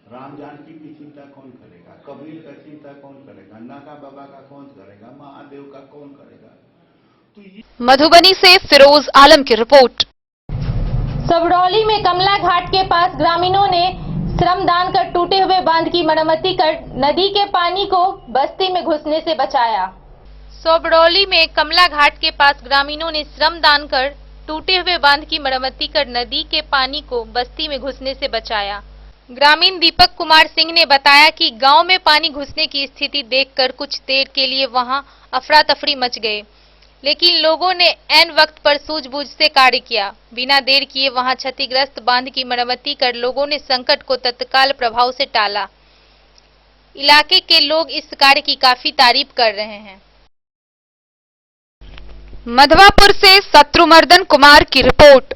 राम जानकी की चिंता कौन करेगा, कबीर का चिंता कौन करेगा, नागा बाबा का कौन करेगा, महादेव का कौन करेगा। तो ये मधुबनी से फिरोज आलम की रिपोर्ट। सबरौली में कमला घाट के पास ग्रामीणों ने श्रमदान कर टूटे हुए बांध की मरम्मती कर नदी के पानी को बस्ती में घुसने से बचाया। सबरौली में कमला घाट के पास ग्रामीणों ने श्रमदान कर टूटे हुए बांध की मरम्मती कर नदी के पानी को बस्ती में घुसने से बचाया। ग्रामीण दीपक कुमार सिंह ने बताया कि गांव में पानी घुसने की स्थिति देखकर कुछ देर के लिए वहां अफरा तफरी मच गए, लेकिन लोगों ने ऐन वक्त पर सूझबूझ से कार्य किया। बिना देर किए वहां क्षतिग्रस्त बांध की मरम्मती कर लोगों ने संकट को तत्काल प्रभाव से टाला। इलाके के लोग इस कार्य की काफी तारीफ कर रहे हैं। मधवापुर से शत्रुमर्दन कुमार की रिपोर्ट।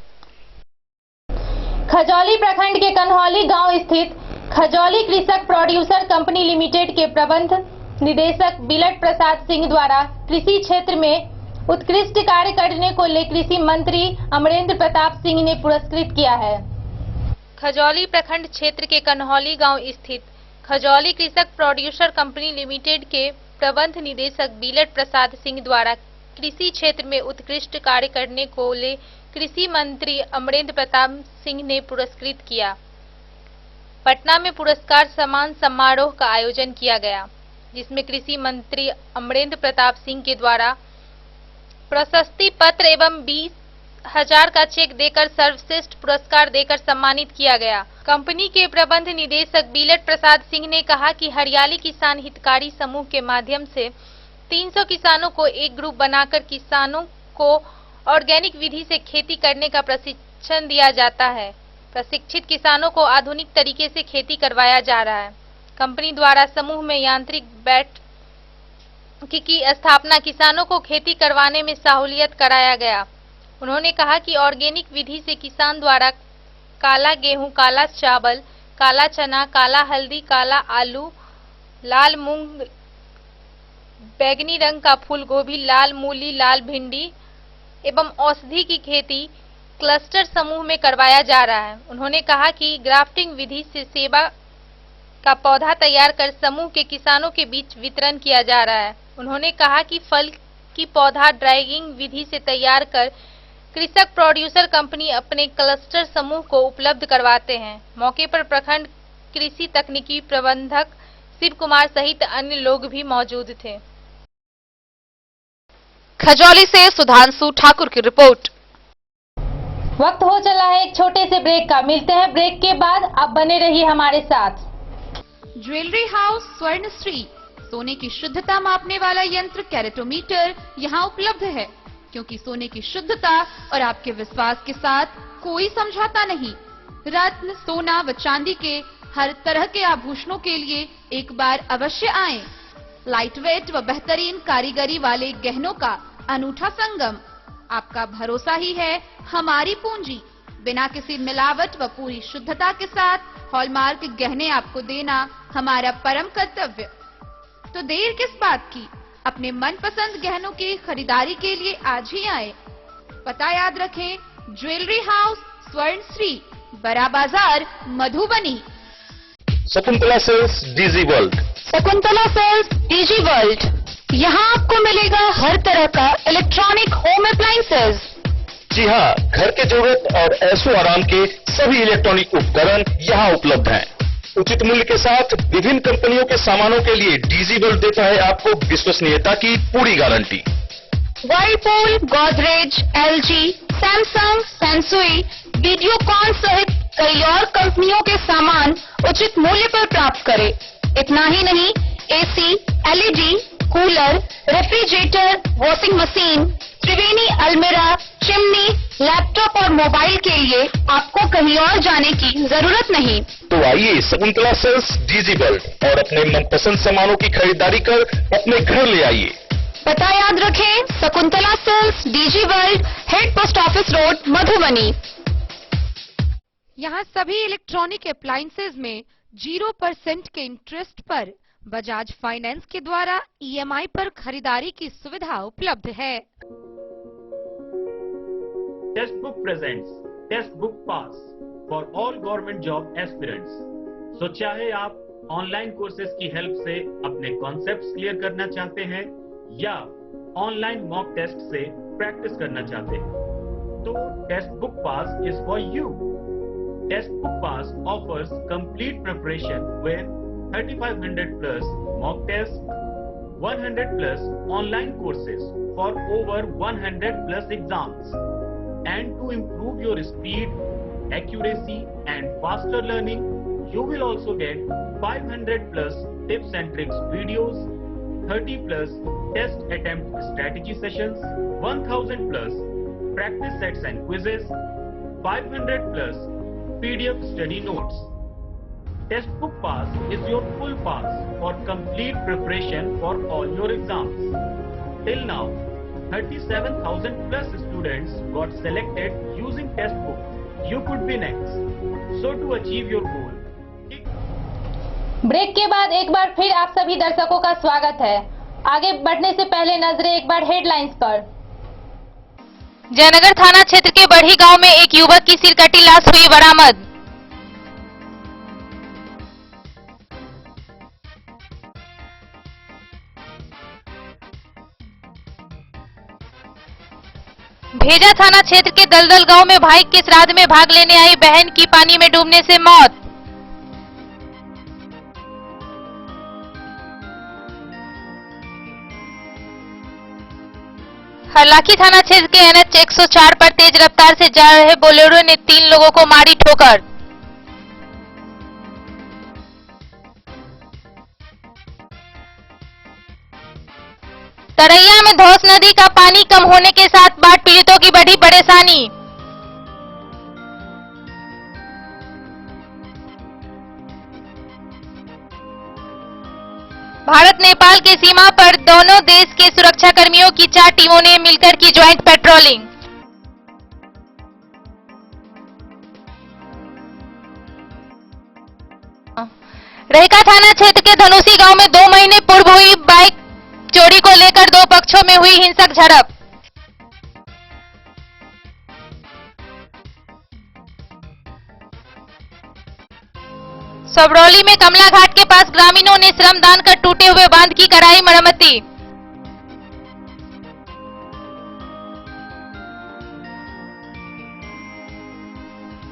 खजौली प्रखंड के कन्हौली गांव स्थित खजौली कृषक प्रोड्यूसर कंपनी लिमिटेड के प्रबंध निदेशक बिलट प्रसाद सिंह द्वारा कृषि क्षेत्र में उत्कृष्ट कार्य करने को ले कृषि मंत्री अमरेंद्र प्रताप सिंह ने पुरस्कृत किया है। खजौली प्रखंड क्षेत्र के कन्हौली गांव स्थित खजौली कृषक प्रोड्यूसर कंपनी लिमिटेड के प्रबंध निदेशक बिलट प्रसाद सिंह द्वारा कृषि क्षेत्र में उत्कृष्ट कार्य करने को ले कृषि मंत्री अमरेंद्र प्रताप सिंह ने पुरस्कृत किया। पटना में पुरस्कार सम्मान समारोह का आयोजन किया गया, जिसमें कृषि मंत्री अमरेंद्र प्रताप सिंह के द्वारा प्रशस्ति पत्र एवं 20,000 का चेक देकर सर्वश्रेष्ठ पुरस्कार देकर सम्मानित किया गया। कंपनी के प्रबंध निदेशक बिलट प्रसाद सिंह ने कहा कि हरियाली किसान हितकारी समूह के माध्यम से 300 किसानों को एक ग्रुप बनाकर किसानों को ऑर्गेनिक विधि से खेती करने का प्रशिक्षण दिया जाता है। प्रशिक्षित किसानों को आधुनिक तरीके से खेती करवाया जा रहा है। कंपनी द्वारा समूह में यांत्रिक बैठ की स्थापना किसानों को खेती करवाने में सहूलियत कराया गया। उन्होंने कहा कि ऑर्गेनिक विधि से किसान द्वारा काला गेहूं, काला चावल, काला चना, काला हल्दी, काला आलू, लाल मूंग, बैगनी रंग का फूल गोभी, लाल मूली, लाल भिंडी एवं औषधि की खेती क्लस्टर समूह में करवाया जा रहा है। उन्होंने कहा कि ग्राफ्टिंग विधि से सेवा का पौधा तैयार कर समूह के किसानों के बीच वितरण किया जा रहा है। उन्होंने कहा कि फल की पौधा ड्राइंग विधि से तैयार कर कृषक प्रोड्यूसर कंपनी अपने क्लस्टर समूह को उपलब्ध करवाते हैं। मौके पर प्रखंड कृषि तकनीकी प्रबंधक शिव कुमार सहित अन्य लोग भी मौजूद थे। खजौली से सुधांशु ठाकुर की रिपोर्ट। वक्त हो चला है एक छोटे से ब्रेक का। मिलते हैं ब्रेक के बाद, आप बने रहिए हमारे साथ। ज्वेलरी हाउस स्वर्णश्री सोने की शुद्धता मापने वाला यंत्र कैरेटोमीटर यहाँ उपलब्ध है, क्योंकि सोने की शुद्धता और आपके विश्वास के साथ कोई समझौता नहीं। रत्न, सोना व चांदी के हर तरह के आभूषणों के लिए एक बार अवश्य आएं। लाइट वेट व बेहतरीन कारीगरी वाले गहनों का अनूठा संगम। आपका भरोसा ही है हमारी पूंजी। बिना किसी मिलावट व पूरी शुद्धता के साथ हॉलमार्क गहने आपको देना हमारा परम कर्तव्य। तो देर किस बात की, अपने मनपसंद गहनों की खरीदारी के लिए आज ही आए। पता याद रखें, jewellery house Swarnashree, Bada Bazaar, Madhubani. Shakuntala sales DG world. Shakuntala sales DG world, यहाँ आपको मिलेगा हर तरह का इलेक्ट्रॉनिक होम अप्लायंसेज। जी हाँ, घर के जरूरत और ऐशो आराम के सभी इलेक्ट्रॉनिक उपकरण यहाँ उपलब्ध हैं। उचित मूल्य के साथ विभिन्न कंपनियों के सामानों के लिए डीजी वर्ल्ड देता है आपको विश्वसनीयता की पूरी guarantee. Whirlpool, Godrej, LG, Samsung, Sansui, Videocon सहित कई और कंपनियों के सामान उचित मूल्य पर प्राप्त करें। इतना ही नहीं, AC, LED, cooler, refrigerator, washing machine, Triveni अलमीरा, चिमनी, लैपटॉप और मोबाइल के लिए आपको कहीं और जाने की जरूरत नहीं। तो आइए शकुंतला सेल्स डीजी वर्ल्ड और अपने मनपसंद सामानों की खरीदारी कर अपने घर ले आइए। पता याद रखें, Shakuntala sales DG world, head post office road, Madhubani. यहाँ सभी इलेक्ट्रॉनिक अप्लायंसेज में 0% के इंटरेस्ट पर बजाज फाइनेंस के द्वारा ईएमआई पर खरीदारी की सुविधा उपलब्ध है। Test book presents test book pass for all government job aspirants. So चाहे आप ऑनलाइन कोर्सेज की हेल्प से अपने कॉन्सेप्ट्स क्लियर करना चाहते हैं या ऑनलाइन मॉक टेस्ट से प्रैक्टिस करना चाहते हैं, तो test book pass is for you. Test Book Pass offers complete preparation with 3500 plus mock tests, 100 plus online courses for over 100 plus exams. and to improve your speed, accuracy and faster learning, you will also get 500 plus tips and tricks videos, 30 plus test attempt strategy sessions, 1000 plus practice sets and quizzes, 500 plus PDF study notes. Textbook Pass is your full pass for complete preparation for all your exams. Till now, 37,000 plus students got selected using Textbook. You could be next. So to achieve your goal, break के बाद एक बार फिर आप सभी दर्शकों का स्वागत है। आगे बढ़ने से पहले नजरें एक बार हेडलाइंस पर। जयनगर थाना क्षेत्र के बढ़ी गांव में एक युवक की सिरकटी लाश हुई बरामद। भेजा थाना क्षेत्र के दलदल गांव में भाई के श्राद्ध में भाग लेने आई बहन की पानी में डूबने से मौत। हरलाखी थाना क्षेत्र के NH 104 पर तेज रफ्तार से जा रहे बोलेरो ने 3 लोगों को मारी ठोकर। तरैया में धौस नदी का पानी कम होने के साथ बाढ़ पीड़ितों की बढ़ी परेशानी। भारत नेपाल की सीमा पर दोनों देश के सुरक्षा कर्मियों की 4 टीमों ने मिलकर की ज्वाइंट पेट्रोलिंग। रहिका थाना क्षेत्र के धनुषी गांव में 2 महीने पूर्व हुई बाइक चोरी को लेकर 2 पक्षों में हुई हिंसक झड़प। सबरौली में कमला घाट के पास ग्रामीणों ने श्रमदान कर टूटे हुए बांध की कराई मरम्मती।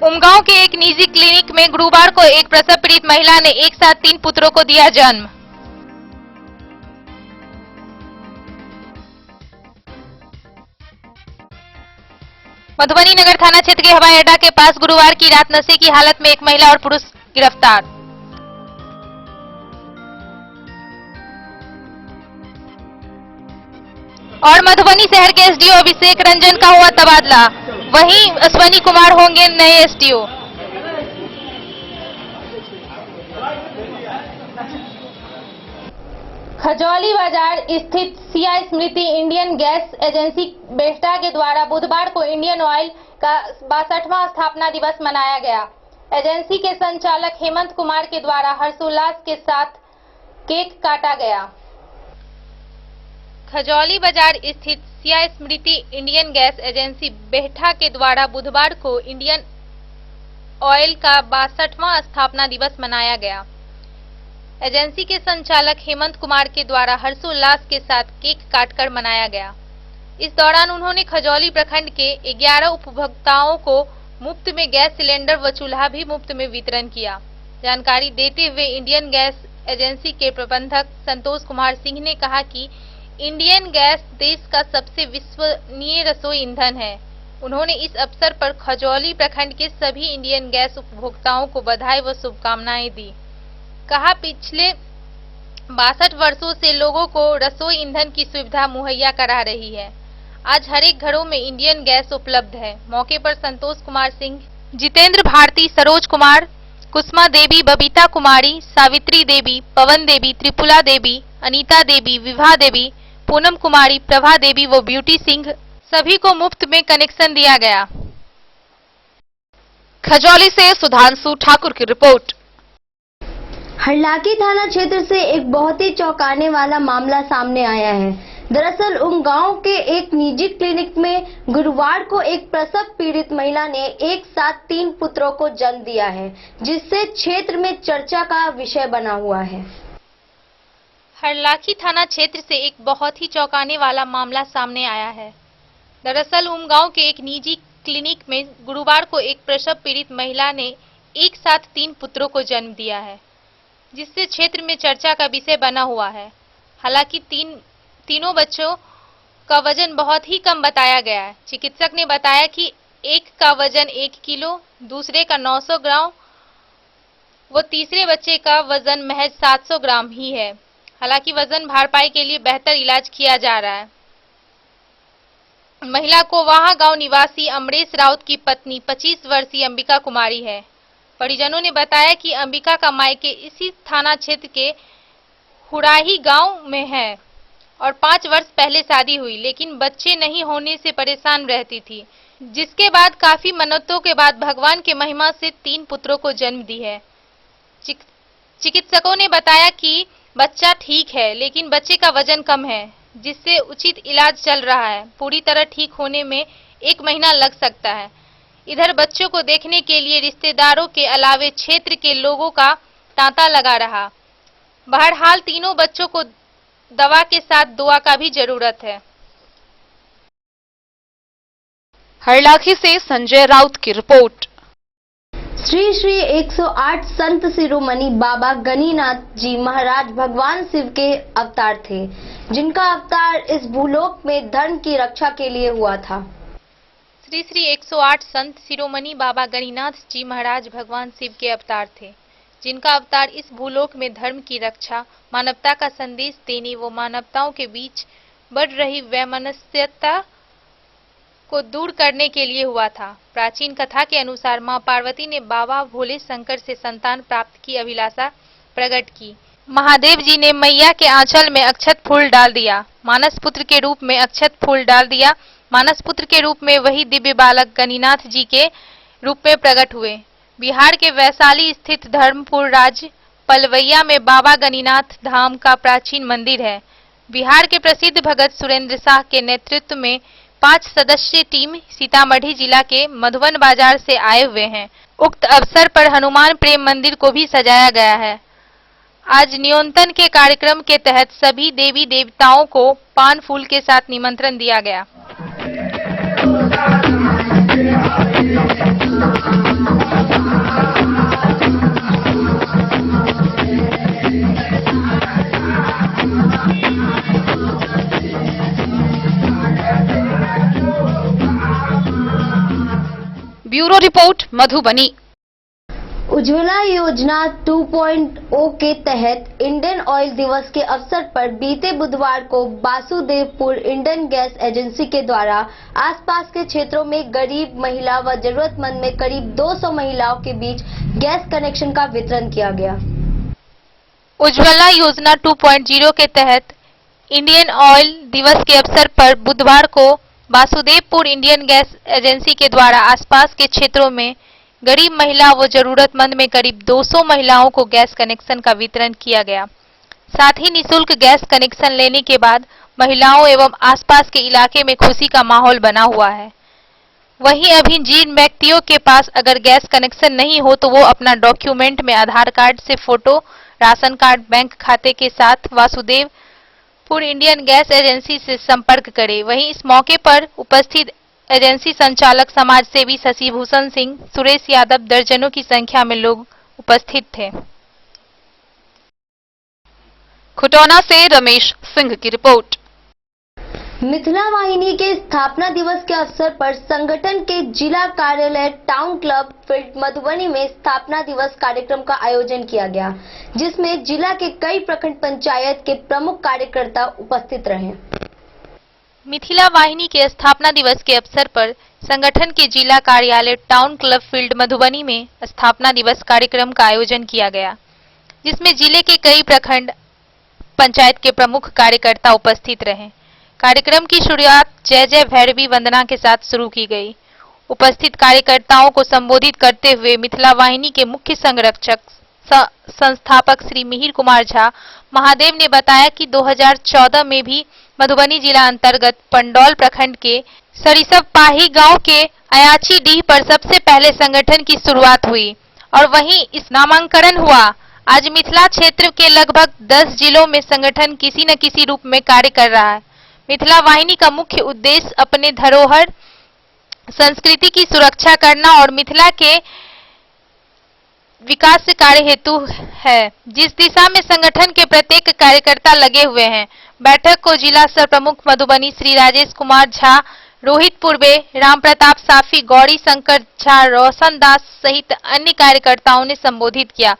उमगांव के एक निजी क्लिनिक में गुरुवार को एक प्रसव पीड़ित महिला ने एक साथ 3 पुत्रों को दिया जन्म। मधुबनी नगर थाना क्षेत्र के हवाई अड्डा के पास गुरुवार की रात नशे की हालत में एक महिला और पुरुष गिरफ्तार। और मधुबनी शहर के एसडीओ अभिषेक रंजन का हुआ तबादला, वहीं अश्वनी कुमार होंगे नए एसडीओ। खजौली बाजार स्थित सिया स्मृति इंडियन गैस एजेंसी बेहटा के द्वारा बुधवार को इंडियन ऑयल का 62वां स्थापना दिवस मनाया गया। एजेंसी के संचालक हेमंत कुमार के द्वारा हर्षोल्लास के साथ केक काटा गया। खजौली बाजार स्थित सिया स्मृति इंडियन गैस एजेंसी बेहटा के द्वारा बुधवार को इंडियन ऑयल का 62वां स्थापना दिवस मनाया गया। एजेंसी के संचालक हेमंत कुमार के द्वारा हर्षोल्लास के साथ केक काटकर मनाया गया। इस दौरान उन्होंने खजौली प्रखंड के 11 उपभोक्ताओं को मुफ्त में गैस सिलेंडर व चूल्हा भी मुफ्त में वितरण किया। जानकारी देते हुए इंडियन गैस एजेंसी के प्रबंधक संतोष कुमार सिंह ने कहा कि इंडियन गैस देश का सबसे विश्वसनीय रसोई ईंधन है। उन्होंने इस अवसर पर खजौली प्रखंड के सभी इंडियन गैस उपभोक्ताओं को बधाई व शुभकामनाएं दी। कहा पिछले 62 वर्षों से लोगों को रसोई ईंधन की सुविधा मुहैया करा रही है। आज हर एक घरों में इंडियन गैस उपलब्ध है। मौके पर संतोष कुमार सिंह, जितेंद्र भारती, सरोज कुमार, कुसुमा देवी, बबीता कुमारी, सावित्री देवी, पवन देवी, त्रिपुला देवी, अनीता देवी, विभा देवी, पूनम कुमारी, प्रभा देवी व ब्यूटी सिंह सभी को मुफ्त में कनेक्शन दिया गया। खजौली से सुधांशु ठाकुर की रिपोर्ट। हरलाखी थाना क्षेत्र से एक बहुत ही चौंकाने वाला मामला सामने आया है। दरअसल उमगांव के एक निजी क्लिनिक में गुरुवार को एक प्रसव पीड़ित महिला ने एक साथ 3 पुत्रों को जन्म दिया है, जिससे क्षेत्र में चर्चा का विषय बना हुआ है। हरलाखी थाना क्षेत्र से एक बहुत ही चौंकाने वाला मामला सामने आया है। दरअसल उमगांव के एक निजी क्लिनिक में गुरुवार को एक प्रसव पीड़ित महिला ने एक साथ 3 पुत्रों को जन्म दिया है, जिससे क्षेत्र में चर्चा का विषय बना हुआ है। हालांकि तीनों बच्चों का वजन बहुत ही कम बताया गया है। चिकित्सक ने बताया कि एक का वजन 1 किलो, दूसरे का 900 ग्राम व तीसरे बच्चे का वजन महज 700 ग्राम ही है। हालांकि वजन भरपाई के लिए बेहतर इलाज किया जा रहा है। महिला को वहां गांव निवासी अमरेश राउत की पत्नी 25 वर्षीय अंबिका कुमारी है। परिजनों ने बताया कि अंबिका का मायके इसी थाना क्षेत्र के हुड़ाही गांव में है और 5 वर्ष पहले शादी हुई, लेकिन बच्चे नहीं होने से परेशान रहती थी, जिसके बाद काफी मन्नतों के बाद भगवान के महिमा से 3 पुत्रों को जन्म दी है। चिकित्सकों ने बताया कि बच्चा ठीक है, लेकिन बच्चे का वजन कम है, जिससे उचित इलाज चल रहा है। पूरी तरह ठीक होने में 1 महीना लग सकता है। इधर बच्चों को देखने के लिए रिश्तेदारों के अलावे क्षेत्र के लोगों का तांता लगा रहा। बहरहाल तीनों बच्चों को दवा के साथ दुआ का भी जरूरत है। हरलाखी से संजय राउत की रिपोर्ट। श्री श्री 108 संत शिरोमणि बाबा गणिनाथ जी महाराज भगवान शिव के अवतार थे, जिनका अवतार इस भूलोक में धर्म की रक्षा के लिए हुआ था। श्री श्री 108 संत शिरोमणि बाबा गणिनाथ जी महाराज भगवान शिव के अवतार थे, जिनका अवतार इस भूलोक में धर्म की रक्षा, मानवता का संदेश देने व मानवताओं के बीच बढ़ रही वैमनस्यता को दूर करने के लिए हुआ था। प्राचीन कथा के अनुसार मां पार्वती ने बाबा भोले शंकर से संतान प्राप्त की अभिलाषा प्रकट की। महादेव जी ने मैया के आंचल में अक्षत फूल डाल दिया। मानस पुत्र के रूप में अक्षत फूल डाल दिया। मानस पुत्र के रूप में वही दिव्य बालक गणिनाथ जी के रूप में प्रकट हुए। बिहार के वैशाली स्थित धर्मपुर राज्य पलवैया में बाबा गणिनाथ धाम का प्राचीन मंदिर है। बिहार के प्रसिद्ध भगत सुरेंद्र शाह के नेतृत्व में 5 सदस्यीय टीम सीतामढ़ी जिला के मधुबन बाजार से आए हुए हैं। उक्त अवसर पर हनुमान प्रेम मंदिर को भी सजाया गया है। आज निमंत्रण के कार्यक्रम के तहत सभी देवी देवताओं को पान फूल के साथ निमंत्रण दिया गया। Bureau report Madhubani. उज्ज्वला योजना 2.0 के तहत इंडियन ऑयल दिवस के अवसर पर बीते बुधवार को वासुदेवपुर इंडियन गैस एजेंसी के द्वारा आसपास के क्षेत्रों में गरीब महिला व जरूरतमंद में करीब 200 महिलाओं के बीच गैस कनेक्शन का वितरण किया गया। उज्ज्वला योजना 2.0 के तहत इंडियन ऑयल दिवस के अवसर पर बुधवार को वासुदेवपुर इंडियन गैस एजेंसी के द्वारा आसपास के क्षेत्रों में गरीब महिला व जरूरतमंद में करीब 200 महिलाओं को गैस कनेक्शन का वितरण किया गया। साथ ही निःशुल्क गैस कनेक्शन लेने के बाद महिलाओं एवं आसपास के इलाके में खुशी का माहौल बना हुआ है। वहीं अभी जिन व्यक्तियों के पास अगर गैस कनेक्शन नहीं हो तो वो अपना डॉक्यूमेंट में आधार कार्ड से फोटो, राशन कार्ड, बैंक खाते के साथ वासुदेवपुर इंडियन गैस एजेंसी से संपर्क करें। वहीं इस मौके पर उपस्थित एजेंसी संचालक समाज सेवी शशि भूषण सिंह, सुरेश यादव, दर्जनों की संख्या में लोग उपस्थित थे। खुटौना से रमेश सिंह की रिपोर्ट। मिथिला वाहिनी के स्थापना दिवस के अवसर पर संगठन के जिला कार्यालय टाउन क्लब फील्ड मधुबनी में स्थापना दिवस कार्यक्रम का आयोजन किया गया, जिसमें जिला के कई प्रखंड पंचायत के प्रमुख कार्यकर्ता उपस्थित रहे। मिथिला वाहिनी के स्थापना दिवस के अवसर पर संगठन के जिला कार्यालय टाउन क्लब फील्ड मधुबनी में स्थापना दिवस कार्यक्रम का आयोजन किया गया, जिसमें जिले के कई प्रखंड पंचायत के प्रमुख कार्यकर्ता उपस्थित रहे। कार्यक्रम की शुरुआत जय जय भैरवी वंदना के साथ शुरू की गई। उपस्थित कार्यकर्ताओं को संबोधित करते हुए मिथिला वाहिनी के मुख्य संरक्षक संस्थापक श्री मिहिर कुमार झा महादेव ने बताया कि 2014 में भी मधुबनी जिला अंतर्गत पंडौल प्रखंड के सरिसव पाही गांव के अयाची डीह पर सबसे पहले संगठन की शुरुआत हुई और वहीं इस नामांकन हुआ। आज मिथिला क्षेत्र के लगभग 10 जिलों में संगठन किसी न किसी रूप में कार्य कर रहा है। मिथिला वाहिनी का मुख्य उद्देश्य अपने धरोहर संस्कृति की सुरक्षा करना और मिथिला के विकास कार्य हेतु है, जिस दिशा में संगठन के प्रत्येक कार्यकर्ता लगे हुए हैं। बैठक को जिला स्तर प्रमुख मधुबनी श्री राजेश कुमार झा, रोहित पूर्वे, राम प्रताप साफी, गौरी शंकर झा, रोशन दास सहित अन्य कार्यकर्ताओं ने संबोधित किया।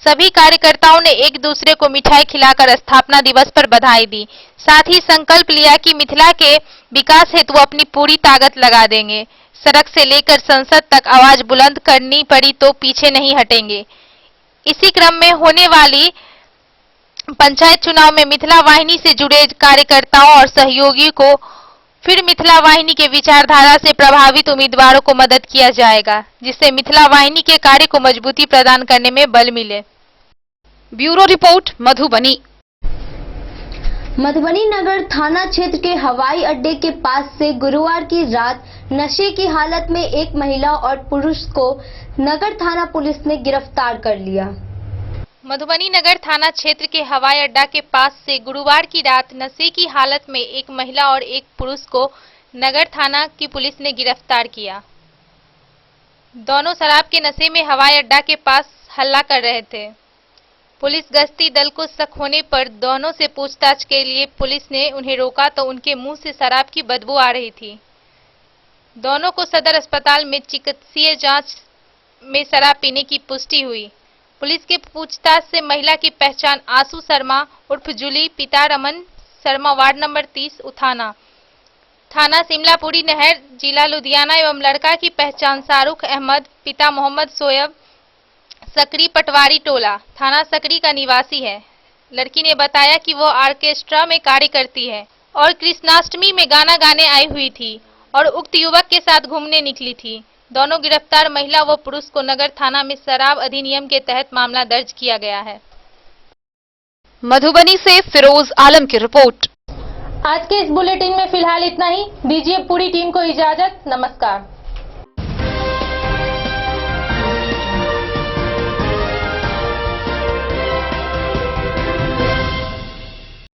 सभी कार्यकर्ताओं ने एक दूसरे को मिठाई खिलाकर स्थापना दिवस पर बधाई दी। साथ ही संकल्प लिया कि मिथिला के विकास हेतु अपनी पूरी ताकत लगा देंगे। सड़क से लेकर संसद तक आवाज बुलंद करनी पड़ी तो पीछे नहीं हटेंगे। इसी क्रम में होने वाली पंचायत चुनाव में मिथिला वाहिनी से जुड़े कार्यकर्ताओं और सहयोगियों को फिर मिथिला वाहिनी के विचारधारा से प्रभावित उम्मीदवारों को मदद किया जाएगा, जिससे मिथिला वाहिनी के कार्य को मजबूती प्रदान करने में बल मिले। Bureau report, Madhubani. मधुबनी नगर थाना क्षेत्र के हवाई अड्डे के पास से गुरुवार की रात नशे की हालत में एक महिला और पुरुष को नगर थाना पुलिस ने गिरफ्तार कर लिया। मधुबनी नगर थाना क्षेत्र के हवाई अड्डा के पास से गुरुवार की रात नशे की हालत में एक महिला और एक पुरुष को नगर थाना की पुलिस ने गिरफ्तार किया। दोनों शराब के नशे में हवाई अड्डा के पास हल्ला कर रहे थे। पुलिस गश्ती दल को शक होने पर दोनों से पूछताछ के लिए पुलिस ने उन्हें रोका तो उनके मुंह से शराब की बदबू आ रही थी। दोनों को सदर अस्पताल में चिकित्सीय जांच में शराब पीने की पुष्टि हुई। पुलिस के पूछताछ से महिला की पहचान आशु शर्मा उर्फ जूली, पिता रमन शर्मा, वार्ड नंबर 30 उथाना, थाना शिमलापुरी नहर, जिला लुधियाना एवं लड़का की पहचान शाहरुख अहमद, पिता मोहम्मद सोयब, सकरी पटवारी टोला, थाना सकरी का निवासी है। लड़की ने बताया कि वो ऑर्केस्ट्रा में कार्य करती है और कृष्णाष्टमी में गाना गाने आई हुई थी और उक्त युवक के साथ घूमने निकली थी। दोनों गिरफ्तार महिला व पुरुष को नगर थाना में शराब अधिनियम के तहत मामला दर्ज किया गया है। मधुबनी से फिरोज आलम की रिपोर्ट। आज के इस बुलेटिन में फिलहाल इतना ही। दीजिए पूरी टीम को इजाजत। नमस्कार।